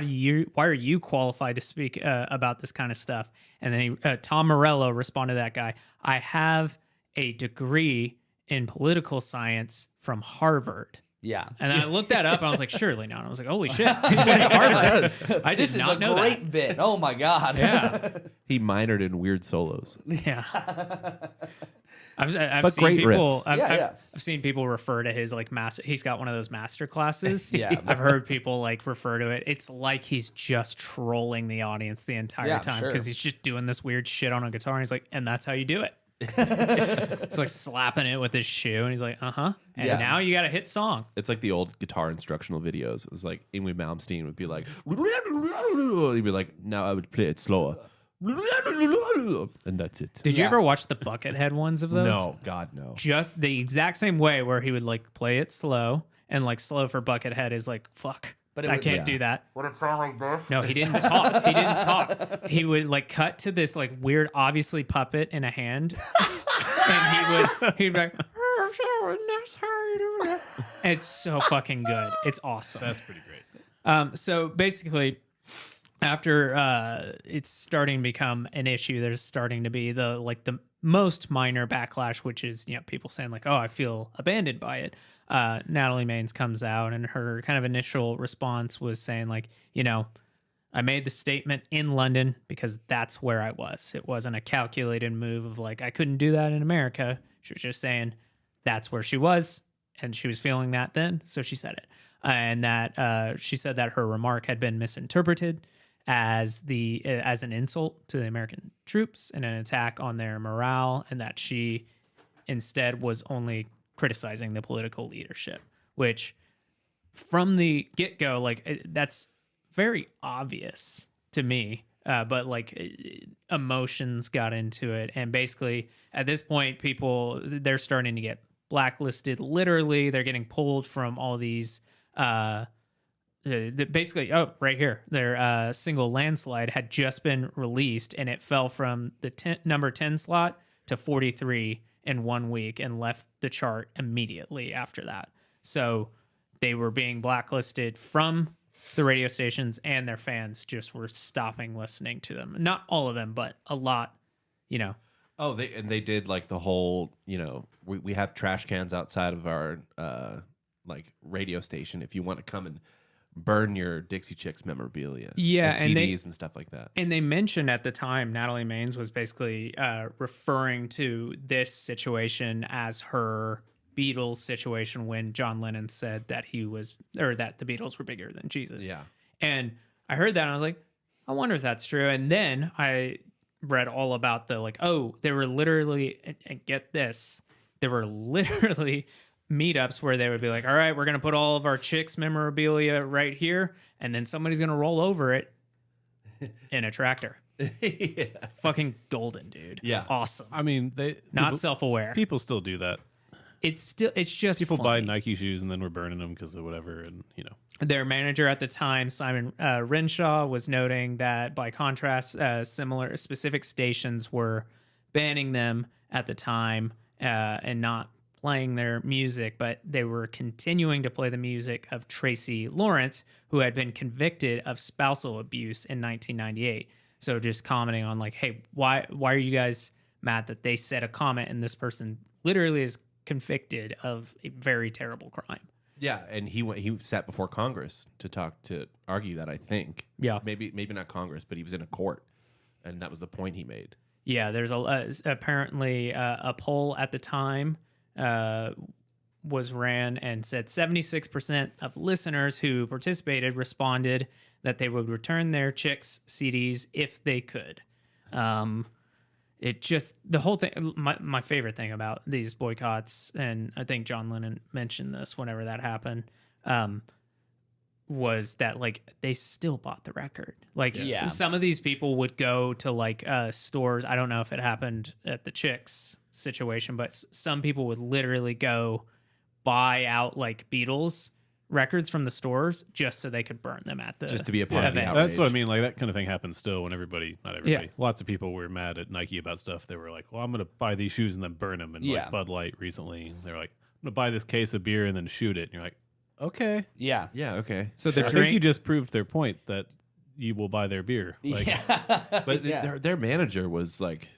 Speaker 2: are you qualified to speak about this kind of stuff?" And then Tom Morello responded to that guy, "I have a degree in political science from Harvard."
Speaker 3: Yeah.
Speaker 2: And I looked that up and I was like, surely not. I was like, holy shit, he went to Harvard. I did
Speaker 3: This is
Speaker 2: not
Speaker 3: a
Speaker 2: know
Speaker 3: great
Speaker 2: that.
Speaker 3: bit. Oh my god.
Speaker 2: Yeah.
Speaker 5: He minored in weird solos.
Speaker 2: Yeah. I've
Speaker 5: But
Speaker 2: seen
Speaker 5: great
Speaker 2: people.
Speaker 5: riffs.
Speaker 2: I've seen people refer to his like master. He's got one of those master classes.
Speaker 3: Yeah.
Speaker 2: I've heard people like refer to it. It's like he's just trolling the audience the entire
Speaker 3: Yeah,
Speaker 2: time
Speaker 3: sure.
Speaker 2: because he's just doing this weird shit on a guitar. And he's like, and that's how you do it. It's like slapping it with his shoe, and he's like, and
Speaker 3: Yeah.
Speaker 2: now you got a hit song.
Speaker 5: It's like the old guitar instructional videos. It was like Ingrid Malmsteen would be like, he'd be like, now I would play it slower. And that's it.
Speaker 2: Did you
Speaker 3: Yeah.
Speaker 2: ever watch the Buckethead ones of those?
Speaker 5: No, God, no.
Speaker 2: Just the exact same way where he would like play it slow, and like slow for Buckethead is like fuck.
Speaker 3: But it
Speaker 2: I
Speaker 3: would-
Speaker 2: can't
Speaker 5: yeah.
Speaker 2: do that.
Speaker 3: Would it sound like this?
Speaker 2: No, he didn't talk. He didn't talk. He would like cut to this like weird, obviously puppet in a hand, and he'd be like, "Oh, so, and that's how you do that." It's so fucking good. It's awesome.
Speaker 4: That's pretty great.
Speaker 2: So basically, after it's starting to become an issue, there's starting to be the most minor backlash, which is people saying like, "Oh, I feel abandoned by it." Natalie Maines comes out, and her kind of initial response was saying like, I made the statement in London because that's where I was. It wasn't a calculated move of like, I couldn't do that in America. She was just saying that's where she was, and she was feeling that then, so she said it. And that she said that her remark had been misinterpreted as an insult to the American troops and an attack on their morale, and that she instead was only criticizing the political leadership, which from the get-go, like that's very obvious to me, but like emotions got into it, and basically at this point they're starting to get blacklisted. Literally, they're getting pulled from all these basically, right here, their single Landslide had just been released, and it fell from the number 10 slot to 43 in 1 week and left the chart immediately after that. So they were being blacklisted from the radio stations, and their fans just were stopping listening to them. Not all of them, but a lot,
Speaker 5: Oh, they did like the whole, we have trash cans outside of our like radio station if you want to come and burn your Dixie Chicks memorabilia.
Speaker 2: Yeah,
Speaker 5: and
Speaker 2: and
Speaker 5: CDs and stuff like that.
Speaker 2: And they mentioned at the time, Natalie Maines was basically referring to this situation as her Beatles situation when John Lennon said that that the Beatles were bigger than Jesus.
Speaker 5: Yeah.
Speaker 2: And I heard that and I was like, I wonder if that's true. And then I read all about they were literally, and get this, there were literally meetups where they would be like, all right, we're going to put all of our chicks memorabilia right here, and then somebody's going to roll over it in a tractor.
Speaker 5: Yeah.
Speaker 2: Fucking golden, dude.
Speaker 5: Yeah.
Speaker 2: Awesome.
Speaker 4: I mean,
Speaker 2: Not self-aware.
Speaker 4: People still do that.
Speaker 2: It's just
Speaker 4: People buy
Speaker 2: funny.
Speaker 4: Nike shoes and then we're burning them because of whatever, and
Speaker 2: Their manager at the time, Simon Renshaw, was noting that by contrast, similar specific stations were banning them at the time and not playing their music, but they were continuing to play the music of Tracy Lawrence, who had been convicted of spousal abuse in 1998. So just commenting on like, hey, why are you guys mad that they said a comment and this person literally is convicted of a very terrible crime?
Speaker 5: Yeah, and he sat before Congress to argue that, I think.
Speaker 2: Yeah.
Speaker 5: Maybe not Congress, but he was in a court, and that was the point he made.
Speaker 2: Yeah, there's apparently a poll at the time was ran and said 76% of listeners who participated responded that they would return their Chicks CDs if they could. It just, the whole thing, my favorite thing about these boycotts, and I think John Lennon mentioned this whenever that happened, was that like they still bought the record. Like some of these people would go to like stores. I don't know if it happened at the Chicks situation, but some people would literally go buy out like Beatles records from the stores just so they could burn them at the
Speaker 5: Just to be a part of the
Speaker 2: event.
Speaker 5: outrage.
Speaker 4: That's what I mean. Like that kind of thing happens still when not everybody. Lots of people were mad at Nike about stuff. They were like, well, I'm going to buy these shoes and then burn them. And like Bud Light recently, they're like, I'm going to buy this case of beer and then shoot it. And you're like, okay.
Speaker 3: Yeah.
Speaker 5: Yeah, okay.
Speaker 2: So
Speaker 4: I think you just proved their point that you will buy their beer. Like,
Speaker 5: But their manager was like,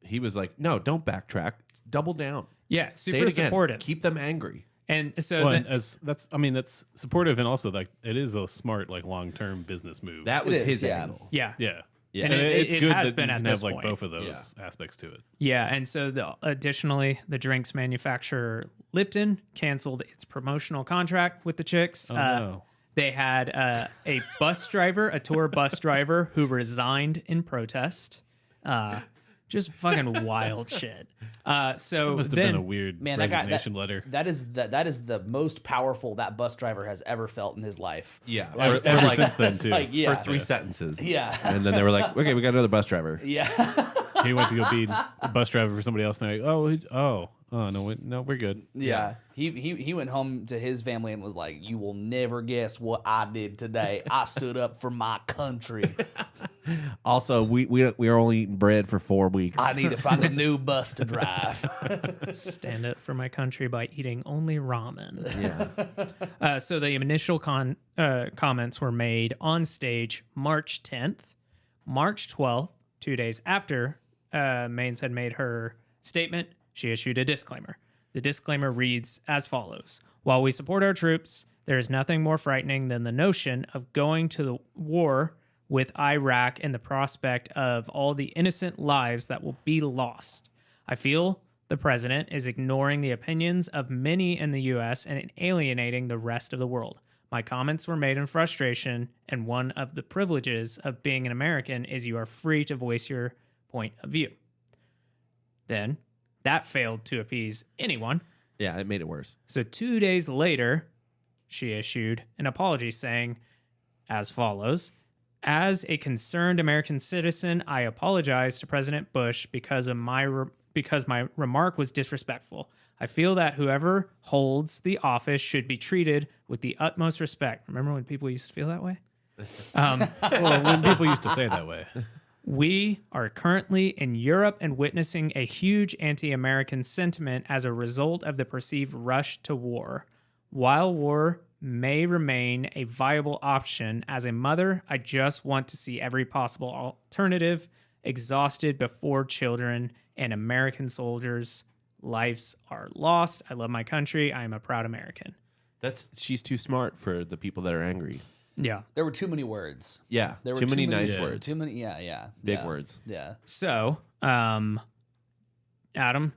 Speaker 5: he was like, no, don't backtrack. Double down.
Speaker 2: Yeah,
Speaker 5: Say
Speaker 2: super
Speaker 5: it again.
Speaker 2: supportive.
Speaker 5: Keep them angry.
Speaker 2: And so
Speaker 4: well, that's supportive, and also like it is a smart like long term business move.
Speaker 5: That was
Speaker 3: is,
Speaker 5: his
Speaker 3: yeah.
Speaker 5: angle.
Speaker 2: yeah.
Speaker 4: yeah.
Speaker 2: And
Speaker 4: it's
Speaker 2: it
Speaker 4: good
Speaker 2: has
Speaker 4: that
Speaker 2: been
Speaker 4: you
Speaker 2: at
Speaker 4: can
Speaker 2: this
Speaker 4: have like
Speaker 2: point.
Speaker 4: both of those aspects to it.
Speaker 2: Yeah, and so additionally, the drinks manufacturer Lipton canceled its promotional contract with the Chicks.
Speaker 4: Oh, no.
Speaker 2: They had a bus driver, a tour bus driver, who resigned in protest. Just fucking wild shit. So
Speaker 4: It must have
Speaker 2: then,
Speaker 4: been a weird
Speaker 3: Man,
Speaker 4: resignation letter.
Speaker 3: that is the most powerful that bus driver has ever felt in his life.
Speaker 5: Yeah.
Speaker 3: Like,
Speaker 4: Ever
Speaker 3: like,
Speaker 4: since then
Speaker 3: it's
Speaker 4: too.
Speaker 3: like, yeah.
Speaker 5: For 3 sentences.
Speaker 3: Yeah.
Speaker 5: And then they were like, okay, we got another bus driver.
Speaker 3: Yeah.
Speaker 4: He went to go be a bus driver for somebody else. And they're like, no, we're good.
Speaker 3: Yeah. He went home to his family and was like, you will never guess what I did today. I stood up for my country.
Speaker 5: Also, we are only eating bread for 4 weeks.
Speaker 3: I need to find a new bus to drive.
Speaker 2: stand up for my country by eating only ramen.
Speaker 5: Yeah.
Speaker 2: So the initial comments were made on stage March 10th. March 12th, 2 days after Maines had made her statement, she issued a disclaimer. The disclaimer reads as follows. While we support our troops, there is nothing more frightening than the notion of going to the war with Iraq and the prospect of all the innocent lives that will be lost. I feel the president is ignoring the opinions of many in the U.S. and alienating the rest of the world. My comments were made in frustration, and one of the privileges of being an American is you are free to voice your point of view. Then, that failed to appease anyone.
Speaker 5: Yeah, it made it worse.
Speaker 2: So 2 days later, she issued an apology saying as follows. As a concerned American citizen, I apologize to President Bush because my remark was disrespectful. I feel that whoever holds the office should be treated with the utmost respect. Remember when people used to feel that way?
Speaker 4: Well, when people used to say it that way.
Speaker 2: We are currently in Europe and witnessing a huge anti-American sentiment as a result of the perceived rush to war. While war may remain a viable option, as a mother, I just want to see every possible alternative exhausted before children and American soldiers' lives are lost. I love my country. I am a proud American.
Speaker 5: She's too smart for the people that are angry.
Speaker 2: Yeah.
Speaker 3: There were too many words.
Speaker 5: Yeah.
Speaker 3: There were
Speaker 5: Too many nice
Speaker 4: yeah.
Speaker 5: words.
Speaker 3: Too many. Yeah.
Speaker 5: Big
Speaker 3: yeah.
Speaker 5: words.
Speaker 3: Yeah.
Speaker 2: So, Adam,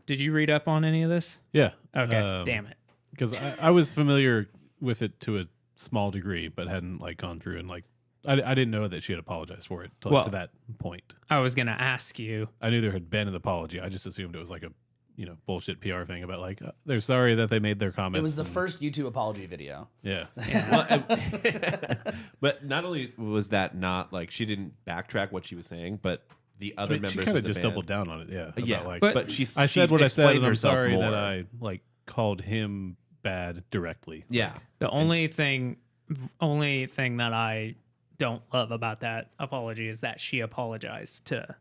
Speaker 2: did you read up on any of this?
Speaker 4: Yeah.
Speaker 2: Okay. Damn it.
Speaker 4: Because I was familiar with it to a small degree, but hadn't like gone through and like I didn't know that she had apologized for it to that point.
Speaker 2: I was going to ask you.
Speaker 4: I knew there had been an apology. I just assumed it was like a bullshit PR thing about like they're sorry that they made their comments.
Speaker 3: It was the first YouTube apology video.
Speaker 4: Yeah.
Speaker 5: But not only was that not like she didn't backtrack what she was saying, but the other
Speaker 4: she
Speaker 5: members
Speaker 4: kind
Speaker 5: of
Speaker 4: of
Speaker 5: the
Speaker 4: just
Speaker 5: band,
Speaker 4: doubled down on it. Yeah.
Speaker 5: Yeah,
Speaker 4: about, like,
Speaker 2: but
Speaker 5: she
Speaker 4: I said what I said,
Speaker 5: explained
Speaker 4: and I'm
Speaker 5: herself
Speaker 4: sorry
Speaker 5: more.
Speaker 4: that I like called him bad directly.
Speaker 5: Yeah.
Speaker 2: The only thing that I don't love about that apology is that she apologized to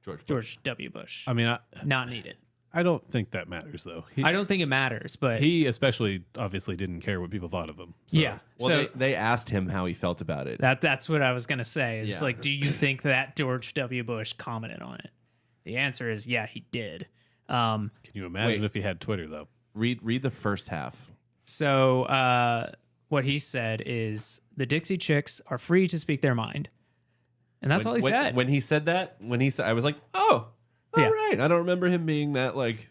Speaker 5: George.
Speaker 2: George W. Bush.
Speaker 4: I mean,
Speaker 2: Not needed.
Speaker 4: I don't think that matters though.
Speaker 2: I don't think it matters, but
Speaker 4: he especially obviously didn't care what people thought of him. So.
Speaker 2: yeah.
Speaker 5: Well,
Speaker 2: So
Speaker 5: they asked him how he felt about it.
Speaker 2: that's what I was gonna say. Is
Speaker 5: Yeah.
Speaker 2: like, do you think that George W. Bush commented on it? The answer is yeah, he did.
Speaker 4: Can you imagine
Speaker 5: Wait.
Speaker 4: if he had Twitter though?
Speaker 5: Read the first half.
Speaker 2: So what he said is the Dixie Chicks are free to speak their mind, and that's all he said.
Speaker 5: When he said that, I was like, oh, all
Speaker 2: Yeah.
Speaker 5: right. I don't remember him being that like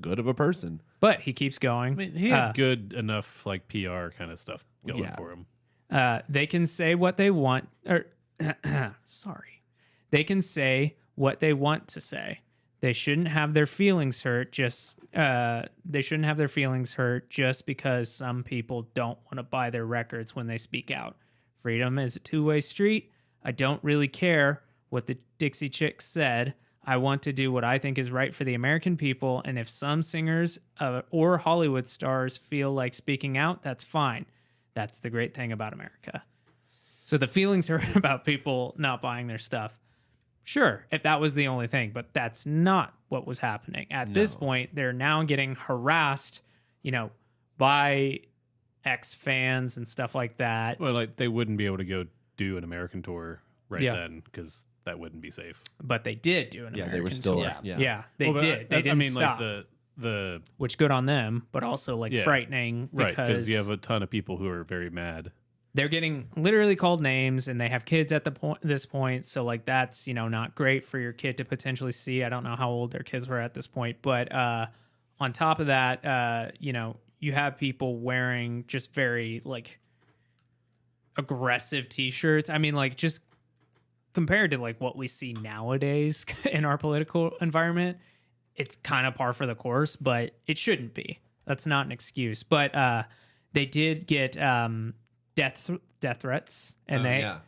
Speaker 5: good of a person.
Speaker 2: But he keeps going.
Speaker 4: I mean, he had good enough like PR kind of stuff going
Speaker 5: Yeah.
Speaker 4: for him.
Speaker 2: They can say what they want, or sorry, they can say what they want to say. They shouldn't have their feelings hurt. They shouldn't have their feelings hurt just because some people don't want to buy their records when they speak out. Freedom is a two-way street. I don't really care what the Dixie Chicks said. I want to do what I think is right for the American people, and if some singers or Hollywood stars feel like speaking out, that's fine. That's the great thing about America. So the feelings hurt about people not buying their stuff. Sure, if that was the only thing, but that's not what was happening. At this point, they're now getting harassed, by ex-fans and stuff like that.
Speaker 4: Well, like they wouldn't be able to go do an American tour right
Speaker 2: Yeah.
Speaker 4: then because that wouldn't be safe.
Speaker 2: But they did do an
Speaker 5: Yeah,
Speaker 2: American
Speaker 5: they were still.
Speaker 2: tour.
Speaker 5: Yeah.
Speaker 2: They
Speaker 4: Well,
Speaker 2: did. They didn't
Speaker 4: I mean,
Speaker 2: stop.
Speaker 4: like the
Speaker 2: Which good on them, but also like
Speaker 4: Yeah.
Speaker 2: frightening
Speaker 4: right
Speaker 2: because
Speaker 4: because you have a ton of people who are very mad.
Speaker 2: they're getting literally called names and they have kids at this point. So like that's, not great for your kid to potentially see. I don't know how old their kids were at this point, but on top of that, you have people wearing just very like aggressive t-shirts. I mean, like just compared to like what we see nowadays in our political environment, it's kind of par for the course, but it shouldn't be. That's not an excuse. But they did get death threats, and
Speaker 4: Yeah.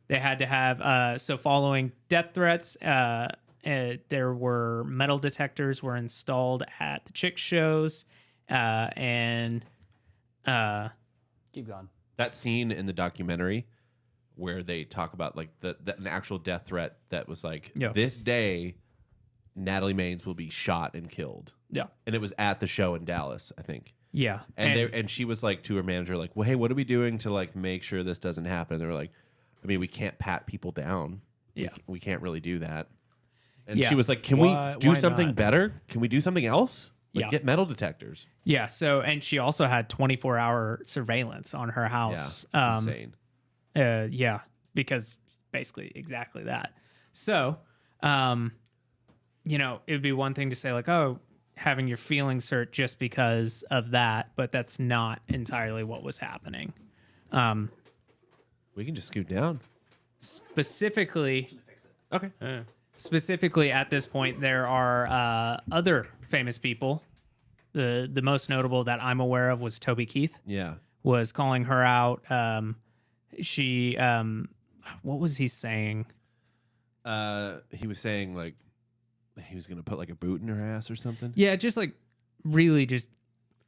Speaker 2: they had to have so following death threats, there were metal detectors were installed at the chick shows, and
Speaker 3: Keep going.
Speaker 5: That scene in the documentary where they talk about like an actual death threat that was like
Speaker 2: Yeah.
Speaker 5: this day Natalie Maines will be shot and killed.
Speaker 2: yeah,
Speaker 5: And it was at the show in Dallas, I think.
Speaker 2: yeah,
Speaker 5: And she was like to her manager, like, well, hey, what are we doing to like make sure this doesn't happen? They were like, I mean, we can't pat people down.
Speaker 2: Yeah.
Speaker 5: We can't really do that. And
Speaker 2: Yeah.
Speaker 5: she was like, can
Speaker 4: Why-
Speaker 5: we do
Speaker 4: why
Speaker 5: something
Speaker 4: not?
Speaker 5: better? Can we do something else? Like
Speaker 2: Yeah.
Speaker 5: get metal detectors.
Speaker 2: yeah. So and she also had 24-hour surveillance on her house.
Speaker 5: Yeah. It's insane.
Speaker 2: Yeah, because basically exactly that. So, it would be one thing to say like, oh, having your feelings hurt just because of that, but that's not entirely what was happening.
Speaker 5: We can just scoot down.
Speaker 2: Specifically
Speaker 5: Okay.
Speaker 2: at this point, there are other famous people. The most notable that I'm aware of was Toby Keith
Speaker 5: Yeah.
Speaker 2: was calling her out. She, what was he saying?
Speaker 5: He was saying like he was gonna put like a boot in her ass or something.
Speaker 2: Yeah, just like really just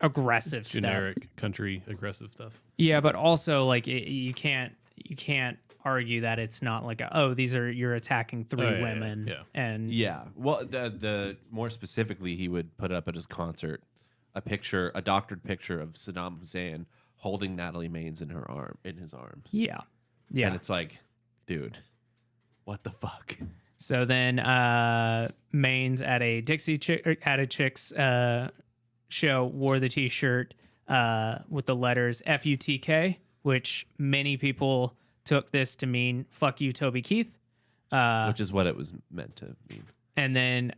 Speaker 2: aggressive
Speaker 4: Generic country aggressive stuff.
Speaker 2: Yeah, but also like you can't argue that it's not like you're attacking three
Speaker 4: Oh, yeah,
Speaker 2: women
Speaker 4: yeah.
Speaker 2: and
Speaker 5: Yeah. Well, the more specifically, he would put up at his concert a doctored picture of Saddam Hussein holding Natalie Maines in his arms.
Speaker 2: yeah.
Speaker 5: And it's like, dude, what the fuck?
Speaker 2: So then Maines at a Dixie Chicks show wore the T-shirt with the letters FUTK, which many people took this to mean "fuck you, Toby Keith,"
Speaker 5: Which is what it was meant to mean.
Speaker 2: and then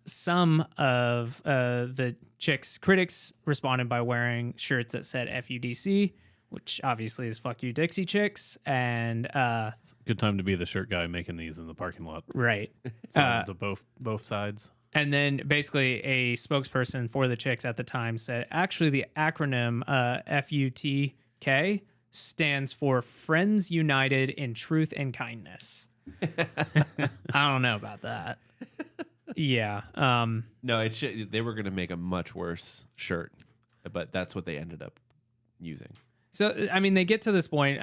Speaker 2: some of the Chicks critics responded by wearing shirts that said FUDC, which obviously is "fuck you, Dixie Chicks," and
Speaker 4: Good time to be the shirt guy making these in the parking lot.
Speaker 2: right.
Speaker 4: To both sides.
Speaker 2: And then basically a spokesperson for the Chicks at the time said, actually, the acronym FUTK stands for Friends United in Truth and Kindness. I don't know about that. Yeah.
Speaker 5: No, they were going to make a much worse shirt, but that's what they ended up using.
Speaker 2: So, I mean, they get to this point.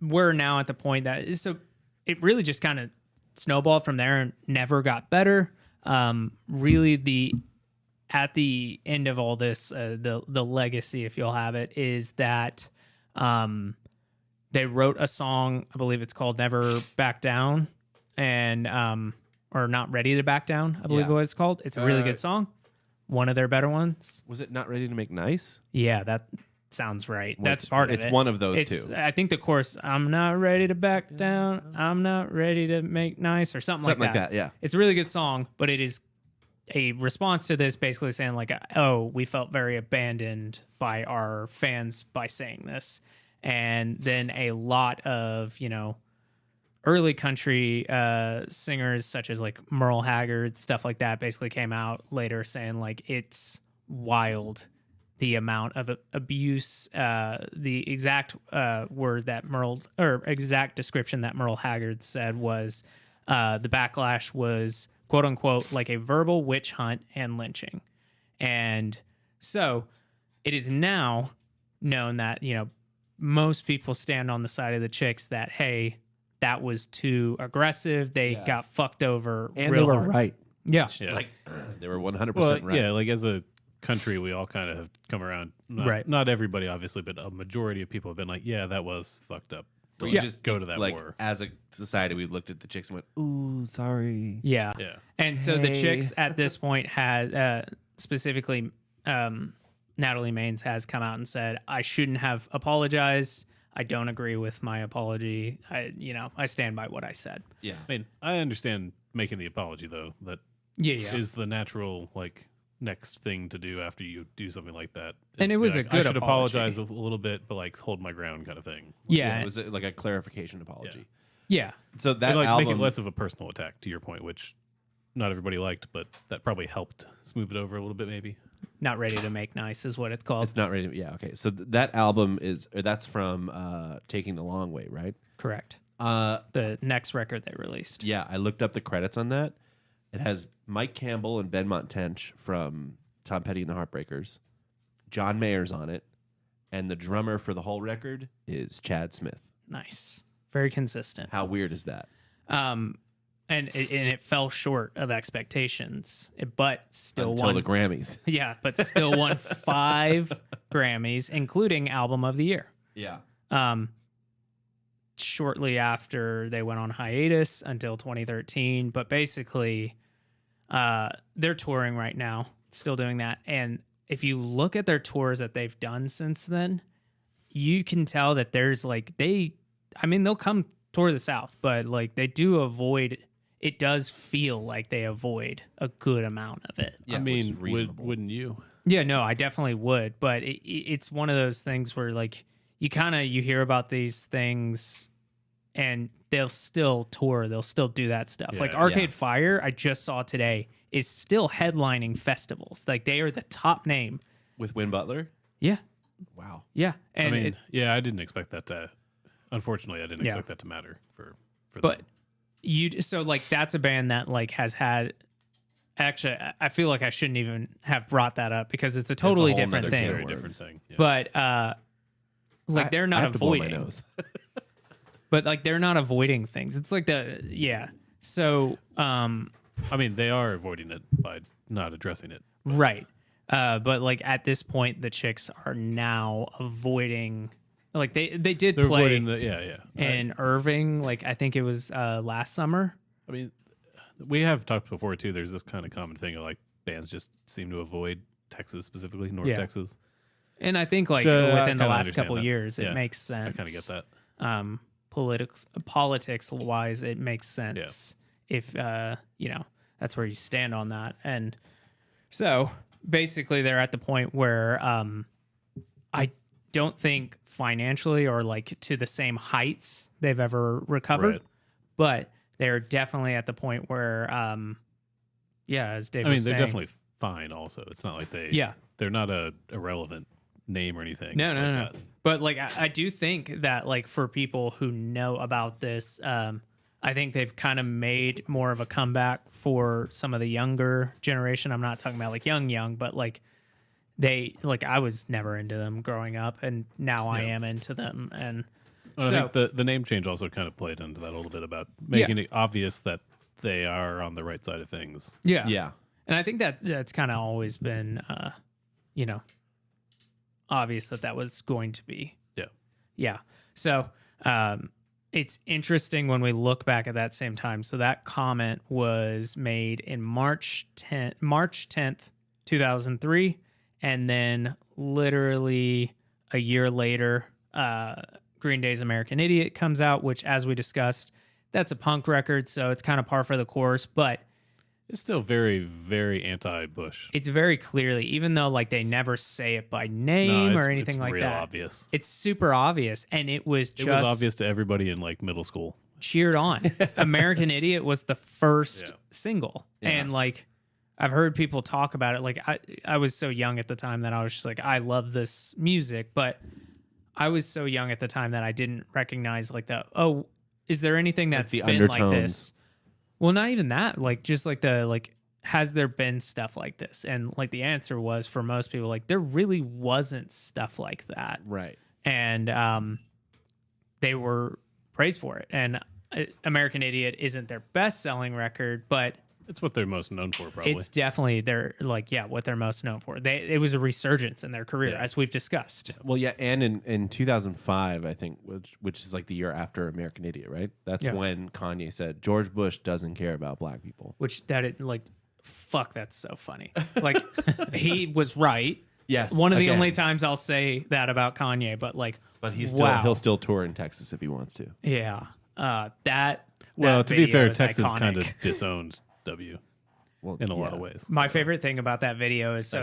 Speaker 2: We're now at the point that so it really just kind of snowballed from there and never got better. really at the end of all this, the legacy, if you'll have it, is that they wrote a song, I believe it's called Never Back Down, and or Not Ready to Back Down, I believe
Speaker 5: Yeah.
Speaker 2: what it's called. It's a really good song. One of their better ones.
Speaker 5: Was it Not Ready to Make Nice?
Speaker 2: Yeah, that sounds right. That's part of it.
Speaker 5: It's one of those two.
Speaker 2: I think the chorus, I'm not ready to back down. I'm not ready to make nice, or something
Speaker 5: Something
Speaker 2: like
Speaker 5: like
Speaker 2: that.
Speaker 5: that, yeah.
Speaker 2: It's a really good song, but it is a response to this, basically saying like, oh, we felt very abandoned by our fans by saying this. And then a lot of, early country singers such as like Merle Haggard, stuff like that, basically came out later saying like it's wild the amount of abuse, the exact word that exact description that Merle Haggard said was the backlash was quote unquote like a verbal witch hunt and lynching. And so it is now known that, most people stand on the side of the Chicks that, hey, that was too aggressive. They got fucked over.
Speaker 5: And
Speaker 2: real
Speaker 5: they were
Speaker 2: hard.
Speaker 5: right.
Speaker 2: Yeah.
Speaker 4: Yeah.
Speaker 5: Like, they were 100%
Speaker 4: well,
Speaker 5: right.
Speaker 4: yeah, like as a country, we all kind of have come around.
Speaker 2: Right.
Speaker 4: Not everybody, obviously, but a majority of people have been like, yeah, that was fucked up.
Speaker 5: We
Speaker 4: Don't
Speaker 5: just
Speaker 4: go to that
Speaker 5: like,
Speaker 4: war.
Speaker 5: as a society, we looked at the Chicks and went, ooh, sorry.
Speaker 2: Yeah.
Speaker 4: Yeah.
Speaker 2: And so the
Speaker 5: Hey.
Speaker 2: Chicks at this point has specifically Natalie Maines has come out and said, I shouldn't have apologized. I don't agree with my apology. I stand by what I said.
Speaker 5: Yeah.
Speaker 4: I mean, I understand making the apology, though. That
Speaker 2: Yeah.
Speaker 4: is the natural, like, next thing to do after you do something like that.
Speaker 2: And
Speaker 4: is
Speaker 2: it
Speaker 4: to be
Speaker 2: was a
Speaker 4: like,
Speaker 2: good
Speaker 4: I should
Speaker 2: apology.
Speaker 4: apologize a little bit, but, like, hold my ground kind of thing.
Speaker 2: Yeah.
Speaker 5: It was like a clarification apology.
Speaker 2: Yeah.
Speaker 5: So that
Speaker 4: And, like,
Speaker 5: album,
Speaker 4: make it less of a personal attack, to your point, which not everybody liked, but that probably helped smooth it over a little bit, maybe.
Speaker 2: Not ready to make nice is what it's called.
Speaker 5: it's not ready. Yeah. Okay. So that album that's from Taking the Long Way, right?
Speaker 2: Correct.
Speaker 5: Uh,
Speaker 2: The next record they released.
Speaker 5: yeah. I looked up the credits on that. It has Mike Campbell and Ben Montench from Tom Petty and the Heartbreakers. John Mayer's on it, and the drummer for the whole record is Chad Smith.
Speaker 2: Nice. Very consistent.
Speaker 5: How weird is that?
Speaker 2: And it fell short of expectations, but still
Speaker 5: Until
Speaker 2: won.
Speaker 5: the Grammys.
Speaker 2: Yeah, but still won 5 Grammys, including Album of the Year.
Speaker 5: Yeah.
Speaker 2: Shortly after they went on hiatus until 2013, but basically they're touring right now, still doing that. And if you look at their tours that they've done since then, you can tell that there's like they'll come tour the South, but like they do avoid. It does feel like they avoid a good amount of it.
Speaker 5: Yeah,
Speaker 4: I
Speaker 5: which
Speaker 4: mean,
Speaker 5: is reasonable.
Speaker 4: wouldn't you?
Speaker 2: Yeah, no, I definitely would, but it's one of those things where like you hear about these things and they'll still tour, they'll still do that stuff. Like
Speaker 4: Yeah.
Speaker 2: Arcade Fire, I just saw today, is still headlining festivals. Like they are the top name.
Speaker 5: With Win Butler?
Speaker 2: Yeah,
Speaker 5: Wow.
Speaker 2: yeah, and
Speaker 4: I mean, yeah, I didn't expect that to. Unfortunately, I didn't
Speaker 2: Yeah.
Speaker 4: expect that to matter for
Speaker 2: but
Speaker 4: them.
Speaker 2: so like that's a band that like has had. Actually, I feel like I shouldn't even have brought that up because it's a totally
Speaker 5: whole
Speaker 2: different
Speaker 5: nother
Speaker 2: thing.
Speaker 4: Very
Speaker 5: word.
Speaker 4: different thing. Yeah.
Speaker 2: But like they're
Speaker 5: I
Speaker 2: not
Speaker 5: have to blow my
Speaker 2: avoiding.
Speaker 5: nose.
Speaker 2: But like they're not avoiding things. It's like So
Speaker 4: I mean, they are avoiding it by not addressing it.
Speaker 2: right. But like at this point, the Chicks are now avoiding. Like they did
Speaker 4: They're
Speaker 2: play
Speaker 4: avoiding the
Speaker 2: in Irving. Like I think it was last summer.
Speaker 4: I mean, we have talked before too. There's this kind of common thing of like bands just seem to avoid Texas, specifically North
Speaker 2: Yeah.
Speaker 4: Texas.
Speaker 2: And I think like
Speaker 4: Which, I
Speaker 2: within the
Speaker 4: kinda
Speaker 2: last
Speaker 4: understand
Speaker 2: couple
Speaker 4: that.
Speaker 2: years, it
Speaker 4: Yeah.
Speaker 2: makes sense.
Speaker 4: I kind of get that.
Speaker 2: Politics wise, it makes sense if that's where you stand on that. And so basically, they're at the point where I don't think financially or like to the same heights they've ever recovered,
Speaker 4: Right.
Speaker 2: but they're definitely at the point where, as Dave
Speaker 4: I mean,
Speaker 2: was
Speaker 4: they're
Speaker 2: saying,
Speaker 4: definitely fine. Also, it's not like they're not a irrelevant name or anything.
Speaker 2: No.
Speaker 4: that.
Speaker 2: But like, I do think that like for people who know about this, I think they've kind of made more of a comeback for some of the younger generation. I'm not talking about like young, but like I was never into them growing up, and now I am into them. And
Speaker 4: Well,
Speaker 2: so
Speaker 4: I think the name change also kind of played into that a little bit about making it obvious that they are on the right side of things.
Speaker 2: Yeah.
Speaker 5: Yeah.
Speaker 2: And I think that's kind of always been, you know, obvious that was going to be.
Speaker 4: Yeah.
Speaker 2: Yeah. So it's interesting when we look back at that same time. So that comment was made in March 10th, 2003. And then literally a year later, Green Day's American Idiot comes out, which, as we discussed, that's a punk record. So it's kind of par for the course. But
Speaker 4: it's still very, very anti-Bush.
Speaker 2: it's very clearly, even though like they never say it by name or anything like
Speaker 4: real
Speaker 2: that.
Speaker 4: Obvious.
Speaker 2: It's super obvious, and it was
Speaker 4: obvious to everybody in like middle school.
Speaker 2: Cheered on. American Idiot was the first single, and like I've heard people talk about it. Like I was so young at the time that I was just like, I love this music, but I was so young at the time that I didn't recognize like is there anything that's
Speaker 5: the
Speaker 2: been
Speaker 5: undertones.
Speaker 2: like this? Well, not even that. Like, just like has there been stuff like this? And like the answer was for most people, like there really wasn't stuff like that.
Speaker 5: Right.
Speaker 2: And they were praised for it. And American Idiot isn't their best selling record, but
Speaker 4: it's what they're most known for, probably.
Speaker 2: it's definitely what they're most known for. It was a resurgence in their career, as we've discussed.
Speaker 5: Well, yeah, and in 2005, I think, which is like the year after American Idiot, right? That's when Kanye said George Bush doesn't care about black people.
Speaker 2: Which fuck, that's so funny. Like he was right.
Speaker 5: Yes,
Speaker 2: One of the only times I'll say that about Kanye, but
Speaker 5: he'll still tour in Texas if he wants to.
Speaker 2: Yeah.
Speaker 4: To be
Speaker 2: video
Speaker 4: fair,
Speaker 2: is
Speaker 4: Texas
Speaker 2: iconic.
Speaker 4: kind of disowned W in a lot of ways.
Speaker 2: My favorite thing about that video is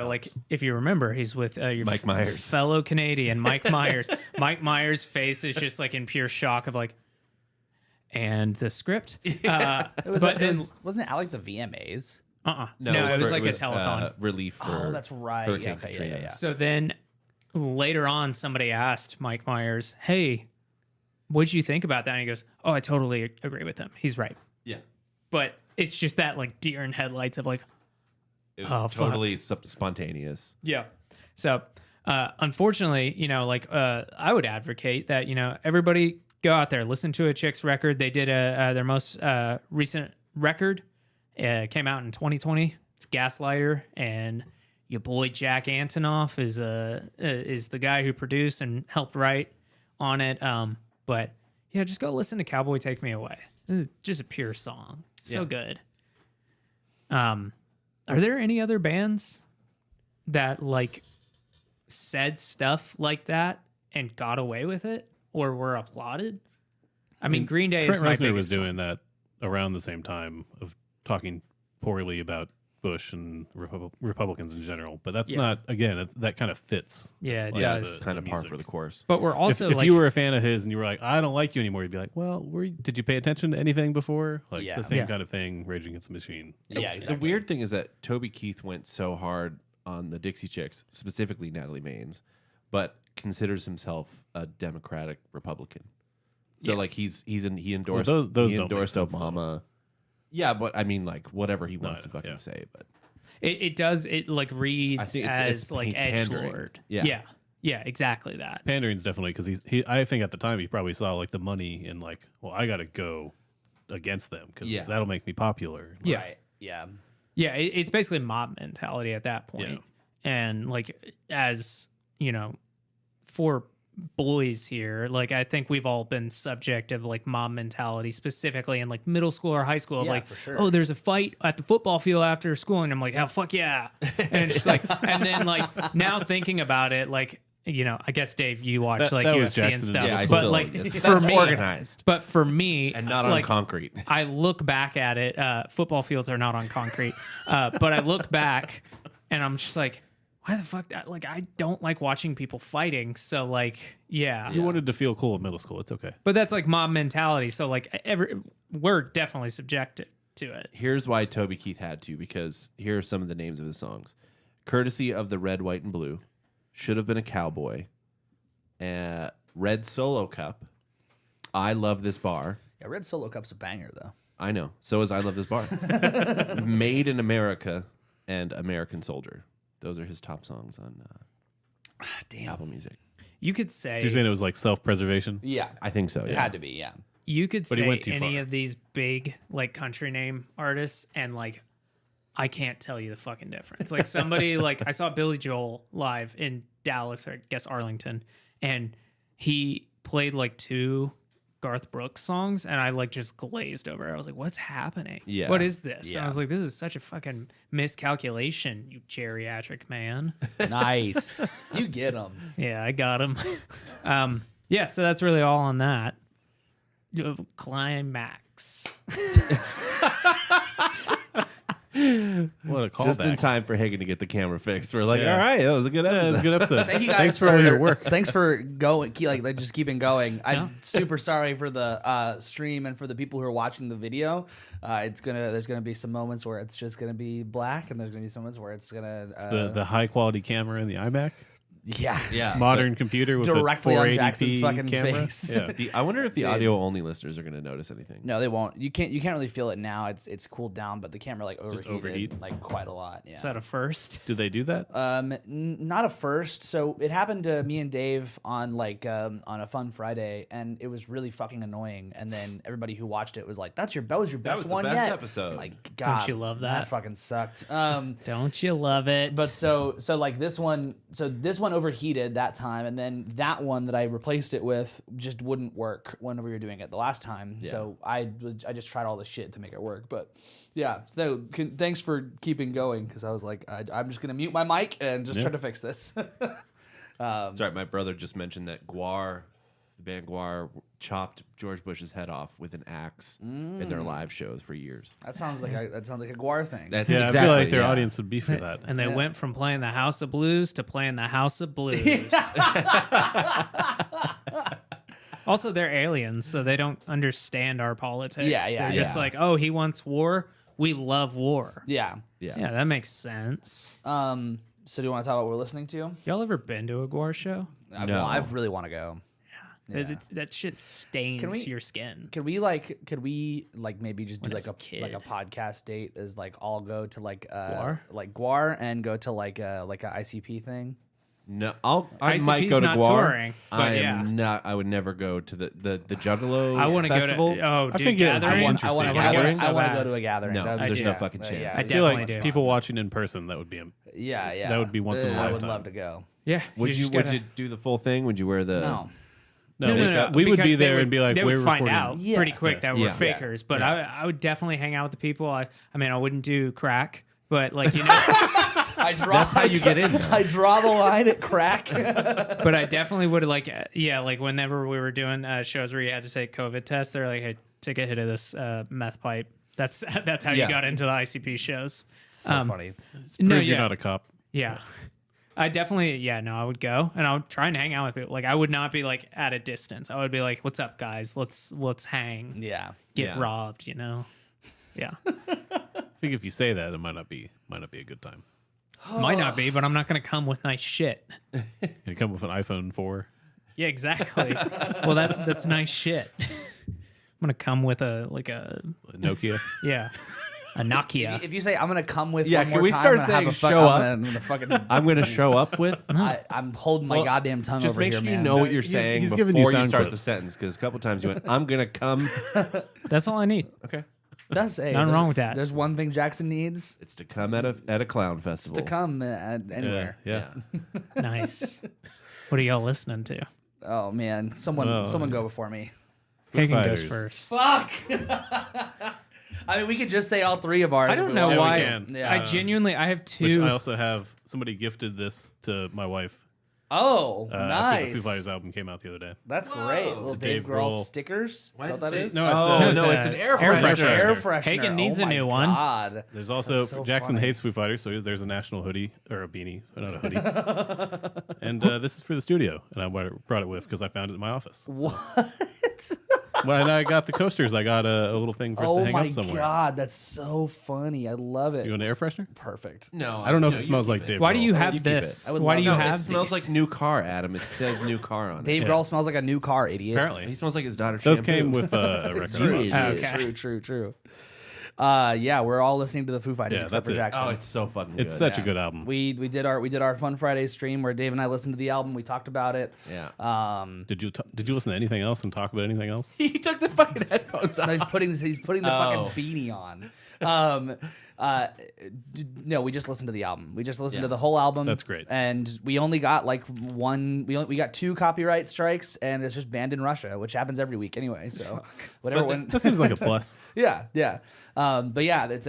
Speaker 2: if you remember, he's with your
Speaker 5: Mike Myers,
Speaker 2: fellow Canadian Mike Myers. Mike Myers' face is just like in pure shock of like, and the script.
Speaker 3: Wasn't it at like the VMAs?
Speaker 2: No, it was like a telethon.
Speaker 5: Relief for
Speaker 3: that's right.
Speaker 5: Hurricane Katrina.
Speaker 3: Yeah.
Speaker 2: So then later on, somebody asked Mike Myers, "Hey, what'd you think about that?" And he goes, "Oh, I totally agree with him. He's right."
Speaker 5: Yeah.
Speaker 2: But it's just that like deer in headlights of like,
Speaker 5: it was totally spontaneous.
Speaker 2: Yeah. So unfortunately, I would advocate that, everybody go out there, listen to a Chicks record. They did their most recent record. Came out in 2020. It's Gaslighter, and your boy Jack Antonoff is the guy who produced and helped write on it. But yeah, just go listen to Cowboy Take Me Away. It's just a pure song. So good. Are there any other bands that like said stuff like that and got away with it or were applauded? I mean, Green Day.
Speaker 4: Trent
Speaker 2: is my
Speaker 4: Reznor was
Speaker 2: biggest
Speaker 4: doing that around the same time of talking poorly about Bush and Republicans in general, but that's not, again, that kind of fits.
Speaker 2: Yeah,
Speaker 4: It's
Speaker 2: it does.
Speaker 5: It's kind of par for the course.
Speaker 2: But we're also
Speaker 4: if you were a fan of his and you were like, I don't like you anymore, you'd be like, well, did you pay attention to anything before? Like the same kind of thing, Rage Against the Machine.
Speaker 3: Yeah, exactly.
Speaker 5: The weird thing is that Toby Keith went so hard on the Dixie Chicks, specifically Natalie Maines, but considers himself a Democratic Republican. So like he endorsed
Speaker 4: those
Speaker 5: he
Speaker 4: don't make
Speaker 5: endorsed
Speaker 4: sense,
Speaker 5: Obama. Yeah, but I mean, like whatever he wants to fucking say, but
Speaker 2: it does like reads
Speaker 5: I think
Speaker 2: as like
Speaker 5: he's
Speaker 2: edgelord.
Speaker 5: pandering.
Speaker 2: Yeah, exactly that.
Speaker 4: Pandering's definitely because I think at the time he probably saw like the money and like, well, I got to go against them because that'll make me popular.
Speaker 2: Yeah.
Speaker 3: Right. Yeah.
Speaker 2: Yeah, it's basically mob mentality at that point. And like, as for boys here, like I think we've all been subject of like mob mentality, specifically in like middle school or high school.
Speaker 3: Yeah,
Speaker 2: like,
Speaker 3: for sure.
Speaker 2: oh, there's a fight at the football field after school, and I'm like, oh fuck yeah, and it's just like, and then like now thinking about it, like I guess Dave, you watch like
Speaker 4: that was
Speaker 2: UFC and
Speaker 4: Jackson
Speaker 2: stuff,
Speaker 5: Yeah, I
Speaker 2: but
Speaker 5: still,
Speaker 2: like
Speaker 5: that's
Speaker 2: for me,
Speaker 5: organized
Speaker 2: but for me,
Speaker 5: and not on
Speaker 2: like,
Speaker 5: concrete.
Speaker 2: I look back at it. Football fields are not on concrete, but I look back and I'm just like, why the fuck? Like, I don't like watching people fighting. So, like,
Speaker 4: You wanted to feel cool in middle school. It's okay.
Speaker 2: But that's like mob mentality. So, like, we're definitely subjected to it.
Speaker 5: Here's why Toby Keith had to, because here are some of the names of his songs: "Courtesy of the Red, White, and Blue," "Should Have Been a Cowboy," "Red Solo Cup," "I Love This Bar."
Speaker 3: Yeah, Red Solo Cup's a banger though.
Speaker 5: I know. So is "I Love This Bar." "Made in America" and "American Soldier." Those are his top songs on Apple Music.
Speaker 2: You could say,
Speaker 4: So you're saying it was like self-preservation?
Speaker 3: Yeah,
Speaker 5: I think so.
Speaker 3: it
Speaker 5: Yeah.
Speaker 3: had to be. Yeah.
Speaker 2: you could
Speaker 4: But he
Speaker 2: say
Speaker 4: went too
Speaker 2: any
Speaker 4: far.
Speaker 2: of these big like country name artists, and like I can't tell you the fucking difference. Like somebody like I saw Billy Joel live in Dallas, or I guess Arlington, and he played like 2 Garth Brooks songs, and I like just glazed over. I was like, "What's happening?
Speaker 5: Yeah.
Speaker 2: What is this?"
Speaker 3: Yeah.
Speaker 2: And I was like, "This is such a fucking miscalculation, you geriatric man."
Speaker 3: Nice. You get them.
Speaker 2: Yeah, I got him. Yeah, so that's really all on that. Climax.
Speaker 4: What a callback.
Speaker 5: Just in time for Hagen to get the camera fixed. We're like,
Speaker 4: Yeah.
Speaker 5: all right, that was a good
Speaker 4: Yeah, it was
Speaker 5: episode.
Speaker 4: a good episode.
Speaker 3: Thank you guys
Speaker 4: Thanks for all your work.
Speaker 3: Thanks for going, just keeping going. I'm
Speaker 2: Yeah.
Speaker 3: super sorry for the stream and for the people who are watching the video. There's gonna be some moments where it's just gonna be black, and there's gonna be some moments where it's gonna
Speaker 4: The high quality camera in the iMac,
Speaker 3: yeah.
Speaker 4: modern computer with
Speaker 3: Directly
Speaker 4: a
Speaker 3: on
Speaker 4: 480p
Speaker 3: Jackson's fucking
Speaker 4: camera.
Speaker 3: face.
Speaker 4: Yeah.
Speaker 5: I wonder if the
Speaker 3: Dude.
Speaker 5: audio only listeners are going to notice anything.
Speaker 3: No, they won't. You can't really feel it now. It's cooled down, but the camera like overheated
Speaker 4: overheat?
Speaker 3: like quite a lot. Yeah.
Speaker 2: Is that a first?
Speaker 4: Do they do that?
Speaker 3: Not a first. So it happened to me and Dave on on a fun Friday, and it was really fucking annoying. And then everybody who watched it was like, that was your best
Speaker 5: was the
Speaker 3: one
Speaker 5: best
Speaker 3: yet."
Speaker 5: episode.
Speaker 3: I'm like, God,
Speaker 2: you love
Speaker 3: That
Speaker 2: that?
Speaker 3: fucking sucked.
Speaker 2: Don't you love it?
Speaker 3: But so like this one overheated that time, and then that one that I replaced it with just wouldn't work when we were doing it the last time.
Speaker 5: Yeah.
Speaker 3: So I just tried all the shit to make it work. But yeah, so thanks for keeping going, because I was like, I'm just gonna mute my mic and just try to fix this.
Speaker 5: Sorry, my brother just mentioned that Guar, the band Guar, chopped George Bush's head off with an axe in their live shows for years.
Speaker 3: That sounds like a Guar thing.
Speaker 5: That-
Speaker 4: Yeah, I
Speaker 5: exactly,
Speaker 4: feel like their
Speaker 5: yeah.
Speaker 4: audience would be for that.
Speaker 2: and they went from playing the House of Blues to playing the House of Blues. Also, they're aliens, so they don't understand our politics.
Speaker 3: Yeah, yeah,
Speaker 2: They're just
Speaker 3: yeah.
Speaker 2: like, oh, he wants war. We love war.
Speaker 3: Yeah.
Speaker 2: Yeah, that makes sense.
Speaker 3: So do you want to talk about what we're listening to?
Speaker 2: Y'all ever been to a Gore show?
Speaker 5: No.
Speaker 3: I really want to go. Yeah.
Speaker 2: That shit stains
Speaker 3: Can we-
Speaker 2: your skin.
Speaker 3: Could we maybe just do
Speaker 2: When I was
Speaker 3: like
Speaker 2: a
Speaker 3: a podcast date, is like all go to
Speaker 2: Guar?
Speaker 3: Guar and go to like a ICP thing?
Speaker 5: No, I
Speaker 2: ICP's
Speaker 5: might go to
Speaker 2: not
Speaker 5: Guar.
Speaker 2: touring, but
Speaker 5: I
Speaker 2: yeah.
Speaker 5: am not. I would never go to the Juggalo
Speaker 2: I want to go
Speaker 5: festival.
Speaker 2: to. Oh,
Speaker 4: I
Speaker 2: dude,
Speaker 4: think it would be
Speaker 2: gathering.
Speaker 4: interesting.
Speaker 3: I want to
Speaker 5: Gathering?
Speaker 2: So
Speaker 3: I want to
Speaker 2: bad.
Speaker 3: go to a gathering.
Speaker 5: No,
Speaker 3: That would be-
Speaker 5: there's no
Speaker 3: yeah,
Speaker 5: fucking
Speaker 3: yeah,
Speaker 5: chance.
Speaker 3: yeah.
Speaker 2: I
Speaker 4: I feel
Speaker 2: definitely
Speaker 4: like
Speaker 2: do.
Speaker 4: people watching in person, that would be
Speaker 3: Yeah.
Speaker 4: That would be once in a
Speaker 3: I would
Speaker 4: lifetime.
Speaker 3: love to go.
Speaker 2: Yeah.
Speaker 5: Would you
Speaker 2: just
Speaker 5: would
Speaker 2: gotta-
Speaker 5: you do the full thing? Would you wear the?
Speaker 3: No.
Speaker 4: No, we would
Speaker 2: because
Speaker 4: be
Speaker 2: they
Speaker 4: there
Speaker 2: would-
Speaker 4: and be like,
Speaker 2: they
Speaker 4: we're
Speaker 2: would find
Speaker 4: recording.
Speaker 2: out
Speaker 3: Yeah.
Speaker 2: pretty quick that we're
Speaker 5: Yeah.
Speaker 2: fakers. But
Speaker 5: Yeah.
Speaker 2: I would definitely hang out with the people. I mean, I wouldn't do crack, but like you know,
Speaker 5: That's how you get in, though.
Speaker 3: I draw the line at crack.
Speaker 2: but I definitely would like like whenever we were doing shows where you had to take COVID tests, they're like, hey, take a hit of this meth pipe. That's how
Speaker 5: Yeah.
Speaker 2: you got into the ICP shows.
Speaker 3: So funny.
Speaker 2: No,
Speaker 4: Prove you're
Speaker 2: yeah.
Speaker 4: not a cop.
Speaker 2: Yeah. I definitely, I would go and I would try and hang out with people. Like I would not be like at a distance. I would be like, "What's up, guys? Let's hang,
Speaker 3: Yeah.
Speaker 2: get
Speaker 5: Yeah.
Speaker 2: robbed." You know? Yeah,
Speaker 4: I think if you say that, it might not be a good time.
Speaker 2: might not be, but I'm not gonna come with nice shit.
Speaker 4: You come with an iPhone 4.
Speaker 2: Yeah, exactly. Well, that's nice shit. I'm gonna come with a
Speaker 4: A Nokia.
Speaker 2: a Nokia.
Speaker 3: If you say I'm gonna come with
Speaker 5: Yeah,
Speaker 3: one
Speaker 5: can
Speaker 3: more
Speaker 5: we
Speaker 3: time,
Speaker 5: start
Speaker 3: I'm gonna have
Speaker 5: saying
Speaker 3: a fuck-
Speaker 5: show
Speaker 3: I'm gonna fucking.
Speaker 5: I'm going to show up with.
Speaker 3: I'm holding my
Speaker 5: Well,
Speaker 3: goddamn tongue
Speaker 5: Just
Speaker 3: over
Speaker 5: make
Speaker 3: here,
Speaker 5: sure you
Speaker 3: man.
Speaker 5: know what you're
Speaker 4: He's-
Speaker 5: saying
Speaker 4: he's giving you
Speaker 5: before you
Speaker 4: sound
Speaker 5: start the
Speaker 4: clips.
Speaker 5: sentence, because a couple times you went, "I'm going to come."
Speaker 2: That's all I need.
Speaker 5: Okay,
Speaker 3: That's
Speaker 2: Nothing
Speaker 3: there's-
Speaker 2: wrong with that.
Speaker 3: There's one thing Jackson needs
Speaker 5: it's to come at a clown festival.
Speaker 3: to come anywhere.
Speaker 4: Yeah.
Speaker 2: Nice. What are y'all listening to?
Speaker 3: Oh man, someone
Speaker 4: Oh.
Speaker 3: go before me.
Speaker 4: Foo
Speaker 2: Hagen goes
Speaker 4: Fighters.
Speaker 2: first.
Speaker 3: Fuck. I mean, we could just say all three of ours.
Speaker 2: I
Speaker 3: if
Speaker 2: don't
Speaker 3: we
Speaker 2: know
Speaker 3: want.
Speaker 2: why.
Speaker 4: we can.
Speaker 3: Yeah.
Speaker 2: I genuinely, I have
Speaker 4: Which
Speaker 2: two.
Speaker 4: I also have. Somebody gifted this to my wife
Speaker 3: Oh,
Speaker 4: after
Speaker 3: nice.
Speaker 4: the Foo Fighters album came out the other day.
Speaker 3: That's great. Little
Speaker 4: a
Speaker 3: Dave
Speaker 4: Dave
Speaker 3: Grohl
Speaker 4: Grohl.
Speaker 3: stickers. Is
Speaker 5: Why
Speaker 3: that what
Speaker 5: does
Speaker 3: that
Speaker 5: it
Speaker 3: is?
Speaker 5: say-
Speaker 4: No, it's
Speaker 5: Oh,
Speaker 4: a-
Speaker 5: no,
Speaker 2: it's
Speaker 5: it's
Speaker 2: a
Speaker 5: an air
Speaker 2: air
Speaker 5: freshener.
Speaker 2: freshener.
Speaker 3: Air freshener.
Speaker 2: Hagen needs
Speaker 3: oh
Speaker 2: a
Speaker 3: my
Speaker 2: new one.
Speaker 3: God.
Speaker 4: There's also
Speaker 3: That's so
Speaker 4: Jackson
Speaker 3: funny.
Speaker 4: hates Foo Fighters, so there's a national hoodie or a beanie, not a hoodie. And this is for the studio, and I brought it with because I found it in my office. So
Speaker 3: What?
Speaker 4: when I got the coasters, I got a little thing for us to
Speaker 3: Oh
Speaker 4: hang
Speaker 3: my
Speaker 4: up somewhere.
Speaker 3: God, that's so funny. I love it.
Speaker 4: You want an air freshener?
Speaker 3: Perfect.
Speaker 5: No,
Speaker 4: I don't know if
Speaker 5: no,
Speaker 4: it
Speaker 5: you
Speaker 4: smells
Speaker 5: keep
Speaker 4: like
Speaker 5: it.
Speaker 4: Dave.
Speaker 2: Why do
Speaker 4: Grohl.
Speaker 2: you
Speaker 5: you
Speaker 2: have
Speaker 5: keep
Speaker 2: this?
Speaker 3: it. I would
Speaker 2: Why do
Speaker 3: love
Speaker 2: you
Speaker 3: that.
Speaker 5: No,
Speaker 2: have
Speaker 5: it smells
Speaker 2: these?
Speaker 5: like new car, Adam. It says new car on it.
Speaker 3: Dave
Speaker 4: Yeah.
Speaker 3: Grohl smells like a new car, idiot.
Speaker 4: Apparently,
Speaker 5: He smells like his daughter.
Speaker 4: those
Speaker 5: shampoo.
Speaker 4: came with a record.
Speaker 5: Idiot.
Speaker 2: Okay.
Speaker 3: True. Yeah, we're all listening to the Foo Fighters
Speaker 4: Yeah,
Speaker 3: except
Speaker 4: that's
Speaker 3: for
Speaker 4: it.
Speaker 3: Jackson.
Speaker 5: Oh, it's so fucking good.
Speaker 4: It's such a good album.
Speaker 3: We did our Fun Friday stream where Dave and I listened to the album. We talked about it.
Speaker 5: Yeah.
Speaker 4: Did you listen to anything else and talk about anything else?
Speaker 5: He took the fucking headphones
Speaker 3: No,
Speaker 5: off.
Speaker 3: he's putting the
Speaker 5: Oh.
Speaker 3: fucking beanie on. No, we just listened to the album. We just listened to
Speaker 5: Yeah.
Speaker 3: the whole album.
Speaker 4: That's great.
Speaker 3: And we only got like we got 2 copyright strikes, and it's just banned in Russia, which happens every week anyway. So whatever.
Speaker 4: That seems like a plus.
Speaker 3: Yeah. But yeah, it's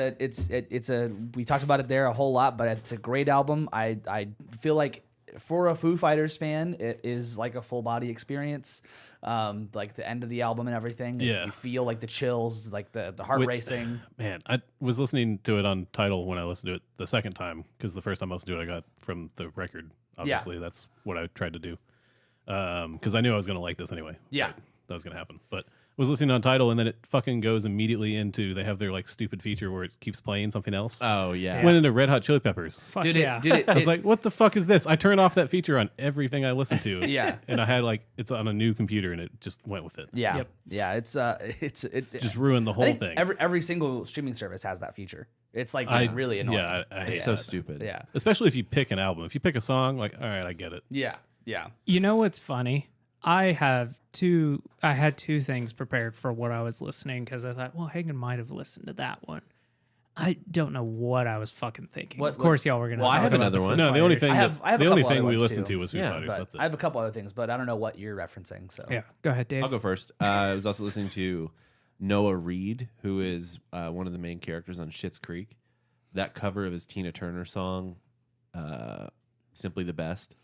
Speaker 3: a we talked about it there a whole lot, but it's a great album. I feel like for a Foo Fighters fan, it is like a full body experience. Like the end of the album and everything.
Speaker 4: Yeah.
Speaker 3: You feel like the chills, like the heart racing.
Speaker 4: Man, I was listening to it on Tidal when I listened to it the second time, because the first time I listened to it, I got from the record. Obviously, that's what I tried to do. Because I knew I was going to like this anyway.
Speaker 3: Yeah.
Speaker 4: Right? That was going to happen. But was listening on Tidal, and then it fucking goes immediately into, they have their like stupid feature where it keeps playing something else.
Speaker 5: Oh, yeah.
Speaker 4: Went into Red Hot Chili Peppers.
Speaker 2: Fuck
Speaker 3: Dude,
Speaker 2: yeah.
Speaker 3: it,
Speaker 4: I was like, what the fuck is this? I turned off that feature on everything I listened to.
Speaker 3: Yeah.
Speaker 4: And I had like, it's on a new computer, and it just went with it.
Speaker 3: yeah.
Speaker 2: Yep.
Speaker 3: Yeah. It's
Speaker 4: Just ruined the
Speaker 3: I
Speaker 4: whole
Speaker 3: think
Speaker 4: thing.
Speaker 3: Every single streaming service has that feature. It's like really annoying.
Speaker 4: Yeah, I hate
Speaker 5: It's so
Speaker 4: that.
Speaker 5: stupid.
Speaker 3: Yeah.
Speaker 4: Especially if you pick an album. If you pick a song, like, all right, I get it.
Speaker 3: Yeah. Yeah.
Speaker 2: You know what's funny? I had 2 things prepared for what I was listening because I thought, well, Hagen might have listened to that one. I don't know what I was fucking thinking.
Speaker 3: What-
Speaker 2: of course, y'all were gonna.
Speaker 5: Well, I
Speaker 2: talk
Speaker 5: have
Speaker 2: about
Speaker 5: another
Speaker 2: the Foo
Speaker 5: one.
Speaker 4: No, the only
Speaker 2: Fighters.
Speaker 4: thing
Speaker 3: I have
Speaker 4: the
Speaker 3: a
Speaker 4: only
Speaker 3: couple
Speaker 4: thing
Speaker 3: other
Speaker 4: we
Speaker 3: ones,
Speaker 4: listened
Speaker 3: too.
Speaker 4: to was Foo
Speaker 5: Yeah,
Speaker 4: Fighters.
Speaker 3: But
Speaker 4: That's it.
Speaker 3: I have a couple other things, but I don't know what you're referencing. So
Speaker 2: Yeah, go ahead, Dave.
Speaker 5: I'll go first. I was also listening to Noah Reid, who is one of the main characters on Schitt's Creek. That cover of his Tina Turner song, "Simply the Best,"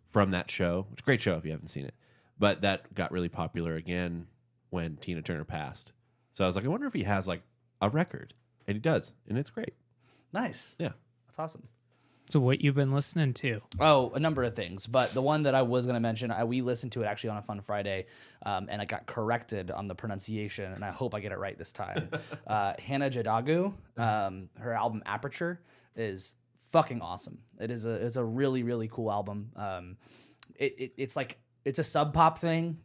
Speaker 5: from that show. Which great show if you haven't seen it. But that got really popular again when Tina Turner passed. So I was like, I wonder if he has like a record, and he does, and it's great.
Speaker 3: nice.
Speaker 5: Yeah.
Speaker 3: That's awesome.
Speaker 2: So what you've been listening to?
Speaker 3: Oh, a number of things, but the one that I was going to mention, we listened to it actually on a Fun Friday, and I got corrected on the pronunciation, and I hope I get it right this time. Hannah Jadagu, her album Aperture is fucking awesome. It's a really, really cool album. It's like, it's a sub pop thing,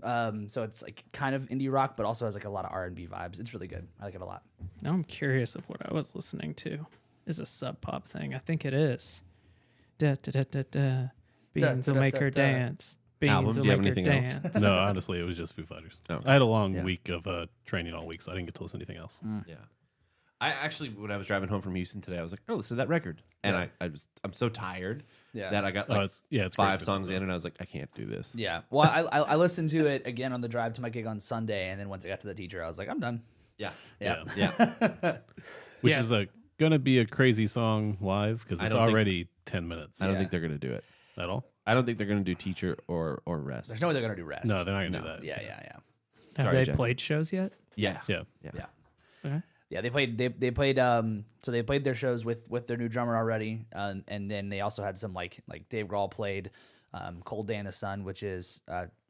Speaker 3: so it's like kind of indie rock, but also has like a lot of R&B vibes. It's really good. I like it a lot.
Speaker 2: Now I'm curious of what I was listening to. Is a sub pop thing? I think it is. Da, da, da, da, da. Beans will make her dance.
Speaker 5: Album,
Speaker 2: Beans
Speaker 5: do
Speaker 2: will
Speaker 5: you have
Speaker 2: make her
Speaker 5: anything else?
Speaker 2: dance.
Speaker 4: No, honestly, it was just Foo Fighters.
Speaker 5: Oh.
Speaker 4: I had a long
Speaker 3: Yeah.
Speaker 4: week of training all week, so I didn't get to listen to anything else.
Speaker 5: Yeah. I actually, when I was driving home from Houston today, I was like, oh, listen to that record. And I'm so tired that I got like
Speaker 4: it's great
Speaker 5: 5
Speaker 4: for
Speaker 5: songs
Speaker 4: them.
Speaker 5: in, and I was like, I can't do this.
Speaker 3: Yeah. Well, I listened to it again on the drive to my gig on Sunday, and then once I got to the teacher, I was like, I'm done.
Speaker 5: Yeah.
Speaker 3: Yeah.
Speaker 5: Yeah.
Speaker 4: Which
Speaker 2: Yeah.
Speaker 4: is gonna be a crazy song live because
Speaker 5: I
Speaker 4: it's
Speaker 5: don't think-
Speaker 4: already 10 minutes.
Speaker 5: I don't
Speaker 3: Yeah.
Speaker 5: think they're going to do it.
Speaker 4: At all?
Speaker 5: I don't think they're going to do Teacher or Rest.
Speaker 3: There's no way they're gonna do rest.
Speaker 4: No, they're not gonna do
Speaker 5: No.
Speaker 4: that.
Speaker 3: Yeah.
Speaker 2: Have
Speaker 5: Sorry,
Speaker 2: they
Speaker 5: Jackson.
Speaker 2: played shows yet?
Speaker 5: Yeah.
Speaker 4: Yeah.
Speaker 3: Yeah.
Speaker 2: Okay.
Speaker 3: Yeah, they played. They played. So they played their shows with their new drummer already, and then they also had some like Dave Grohl played "Cold Day in the Sun," which is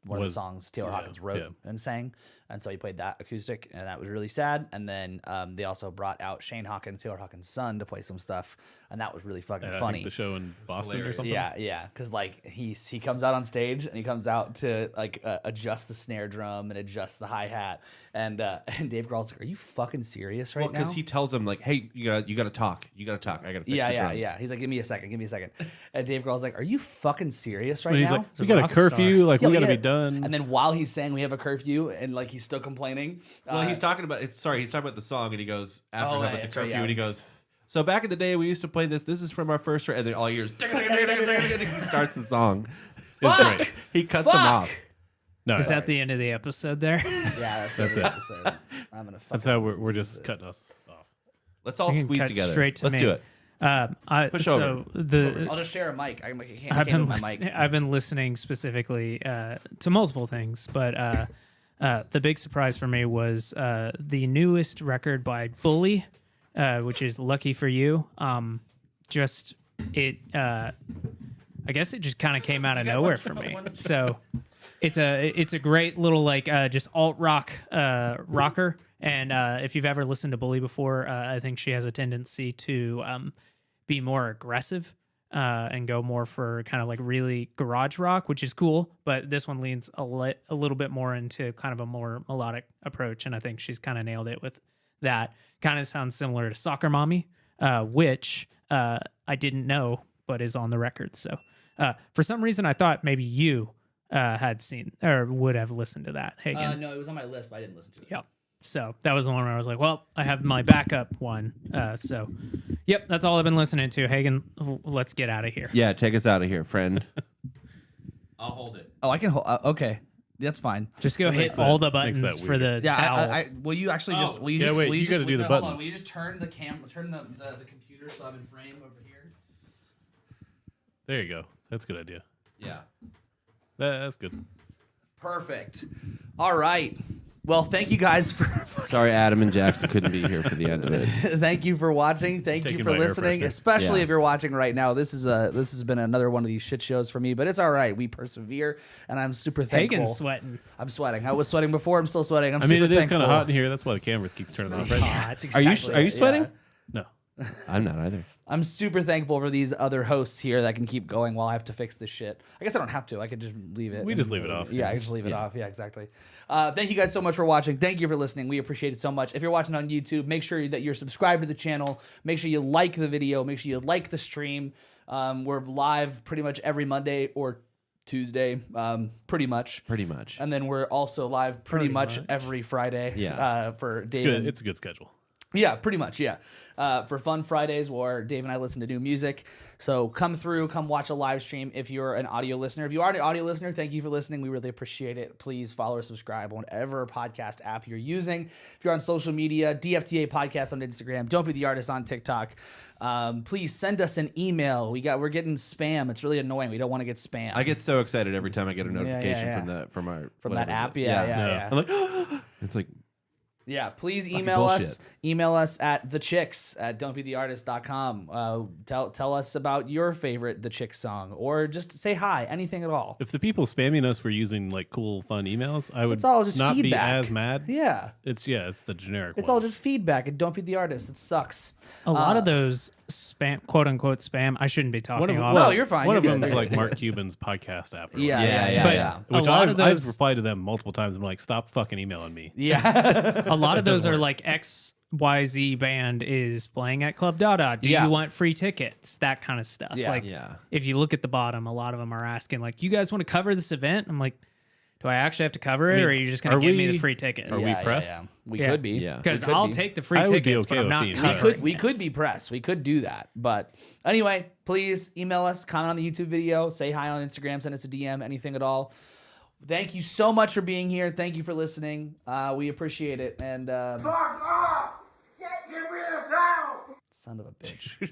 Speaker 3: one of the songs Taylor Hawkins wrote and sang, and so he played that acoustic, and that was really sad. And then they also brought out Shane Hawkins, Taylor Hawkins' son, to play some stuff, and that was really fucking
Speaker 4: I
Speaker 3: funny.
Speaker 4: think the show in Boston or
Speaker 5: hilarious.
Speaker 4: something.
Speaker 3: Yeah, because like he comes out on stage and he comes out to like adjust the snare drum and adjust the hi hat, and Dave Grohl's like, "Are you fucking serious right
Speaker 5: Well,
Speaker 3: now?"
Speaker 5: because he tells them like, "Hey, you gotta talk. You gotta talk. I gotta fix the drums."
Speaker 3: Yeah. He's like, give me a second. And Dave Grohl's like, are you fucking serious right
Speaker 4: But he's
Speaker 3: now?
Speaker 4: like,
Speaker 2: a
Speaker 4: we got a
Speaker 2: rock star.
Speaker 4: curfew. Like,
Speaker 3: Yeah,
Speaker 4: we got to
Speaker 3: yeah.
Speaker 4: be done.
Speaker 3: And then while he's saying we have a curfew, and like he's still complaining.
Speaker 5: Well, he's talking about he's talking about the song, and he goes after talking about the
Speaker 3: that's right,
Speaker 5: curfew,
Speaker 3: yeah.
Speaker 5: and he goes, "So back in the day, we used to play this. This is from our first," and then all you hear is he starts the song.
Speaker 4: It's great.
Speaker 5: He cuts him off.
Speaker 4: No,
Speaker 2: Is that the end of the episode there?
Speaker 3: Yeah,
Speaker 4: That's
Speaker 3: the
Speaker 4: it.
Speaker 3: episode. I'm gonna.
Speaker 4: That's how we're just cutting us off.
Speaker 5: Let's all
Speaker 2: We can
Speaker 5: squeeze
Speaker 2: cut
Speaker 5: together.
Speaker 2: straight to
Speaker 5: Let's
Speaker 2: me.
Speaker 5: do it.
Speaker 2: Push
Speaker 5: over.
Speaker 3: I'll just share a mic. I can't
Speaker 2: I've been
Speaker 3: move my mic.
Speaker 2: I've been listening specifically to multiple things, but the big surprise for me was the newest record by Bully, which is "Lucky for You." I guess it just kind of came out of nowhere for me. So it's a great little like just alt rock rocker. And if you've ever listened to Bully before, I think she has a tendency to be more aggressive and go more for kind of like really garage rock, which is cool. But this one leans a little bit more into kind of a more melodic approach. And I think she's kind of nailed it with that kind of sounds similar to Soccer Mommy, which I didn't know, but is on the record. So for some reason, I thought maybe you had seen or would have listened to that. Hagen.
Speaker 3: No, it was on my list, but I didn't listen to it.
Speaker 2: Yep. So that was the one where I was like, well, I have my backup one. So, yep, that's all I've been listening to. Hagen, let's get out of here.
Speaker 5: Yeah, take us out of here, friend. I'll hold it.
Speaker 3: Oh, I can hold. Okay, that's fine.
Speaker 2: Just go hit
Speaker 4: that-
Speaker 2: all the
Speaker 4: makes that
Speaker 2: buttons for
Speaker 4: weird.
Speaker 2: the towel.
Speaker 3: I will you actually just? Will you
Speaker 4: yeah,
Speaker 3: just?
Speaker 4: wait,
Speaker 3: will
Speaker 4: you
Speaker 3: just,
Speaker 4: gotta do the
Speaker 3: hold on,
Speaker 4: buttons.
Speaker 3: will you just turn the turn the computer so I'm in frame over here?
Speaker 4: There you go. That's a good idea.
Speaker 5: Yeah.
Speaker 4: That's good.
Speaker 3: Perfect. All right. Well, thank you guys for.
Speaker 5: Sorry, Adam and Jackson couldn't be here for the end of it.
Speaker 3: Thank you for watching. Thank you
Speaker 4: Taking
Speaker 3: for
Speaker 4: my air
Speaker 3: listening,
Speaker 4: freshener.
Speaker 3: especially
Speaker 5: Yeah.
Speaker 3: if you're watching right now. This has been another one of these shit shows for me, but it's all right. We persevere, and I'm super thankful.
Speaker 2: Hagen's sweating.
Speaker 3: I'm sweating. I was sweating before. I'm still sweating.
Speaker 4: I mean, it is kind
Speaker 3: thankful.
Speaker 4: of hot in here. That's why the cameras keep turning off. Right?
Speaker 3: That's
Speaker 5: Are you
Speaker 3: exactly it,
Speaker 5: sweating?
Speaker 3: yeah.
Speaker 4: No.
Speaker 5: I'm not either.
Speaker 3: I'm super thankful for these other hosts here that can keep going while I have to fix this shit. I guess I don't have to. I could just leave it.
Speaker 4: We just leave it off.
Speaker 3: Yeah, I just leave it off. Yeah, exactly. Thank you guys so much for watching. Thank you for listening. We appreciate it so much. If you're watching on YouTube, make sure that you're subscribed to the channel. Make sure you like the video. Make sure you like the stream. We're live pretty much every Monday or Tuesday, pretty much.
Speaker 5: Pretty much.
Speaker 3: And then we're also live pretty much
Speaker 2: much.
Speaker 3: every Friday.
Speaker 5: Yeah.
Speaker 3: For Dave.
Speaker 4: Good.
Speaker 3: and-
Speaker 4: It's a good schedule.
Speaker 3: Yeah, pretty much. Yeah. For Fun Fridays where Dave and I listen to new music. So come through, come watch a live stream if you're an audio listener. If you are an audio listener, thank you for listening. We really appreciate it. Please follow or subscribe on whatever podcast app you're using. If you're on social media, DFTA Podcast on Instagram. Don't Be the Artist on TikTok. Please send us an email. We're getting spam. It's really annoying. We don't want to get spam.
Speaker 5: I get so excited every time I get a notification
Speaker 3: yeah.
Speaker 5: from our
Speaker 3: from
Speaker 5: whatever
Speaker 3: that app.
Speaker 5: the-
Speaker 3: Yeah.
Speaker 5: I'm like, it's like
Speaker 3: Yeah, please
Speaker 5: Fucking
Speaker 3: email us.
Speaker 5: bullshit.
Speaker 3: Email us at thechicks@don'tbetheartist.com. Tell us about your favorite The Chicks song, or just say hi, anything at all.
Speaker 4: If the people spamming us were using like cool, fun emails, I would
Speaker 3: It's all just
Speaker 4: not
Speaker 3: feedback.
Speaker 4: be as mad.
Speaker 3: Yeah,
Speaker 4: It's the generic.
Speaker 3: it's all
Speaker 4: ones.
Speaker 3: just feedback, and don't feed the artist. It sucks.
Speaker 2: A lot of those spam, quote unquote spam. I shouldn't be talking
Speaker 4: one of
Speaker 2: off.
Speaker 3: No, you're fine.
Speaker 4: One
Speaker 3: You're
Speaker 4: of them
Speaker 3: good.
Speaker 4: is like Mark Cuban's podcast app. Or
Speaker 3: Yeah,
Speaker 4: whatever.
Speaker 3: yeah, yeah,
Speaker 2: But-
Speaker 3: yeah.
Speaker 4: Which
Speaker 2: A lot
Speaker 4: I've,
Speaker 2: of those-
Speaker 4: I've replied to them multiple times. I'm like, stop fucking emailing me.
Speaker 3: Yeah.
Speaker 2: A lot of those
Speaker 4: doesn't
Speaker 2: are
Speaker 4: work.
Speaker 2: like XYZ band is playing at Club Dada. Do
Speaker 3: Yeah.
Speaker 2: you want free tickets? That kind of stuff.
Speaker 3: Yeah.
Speaker 2: Like,
Speaker 5: yeah.
Speaker 2: if you look at the bottom, a lot of them are asking, like, you guys want to cover this event? I'm like, do I actually have to cover it,
Speaker 4: mean,
Speaker 2: or are you just going
Speaker 4: are
Speaker 2: to give me
Speaker 4: we-
Speaker 2: the free tickets?
Speaker 4: are we press?
Speaker 3: Yeah. We
Speaker 2: Yeah.
Speaker 3: could be.
Speaker 5: Yeah.
Speaker 2: Because
Speaker 3: We could
Speaker 2: I'll
Speaker 3: be.
Speaker 2: take the free
Speaker 4: I would be
Speaker 2: tickets,
Speaker 4: okay
Speaker 2: but I'm
Speaker 4: with
Speaker 2: not
Speaker 4: being
Speaker 2: covering
Speaker 4: press.
Speaker 3: We could be press. We could do that. But anyway, please email us, comment on the YouTube video, say hi on Instagram, send us a DM, anything at all. Thank you so much for being here. Thank you for listening. We appreciate it. And
Speaker 6: Fuck off! Get rid of town!
Speaker 3: son of a bitch.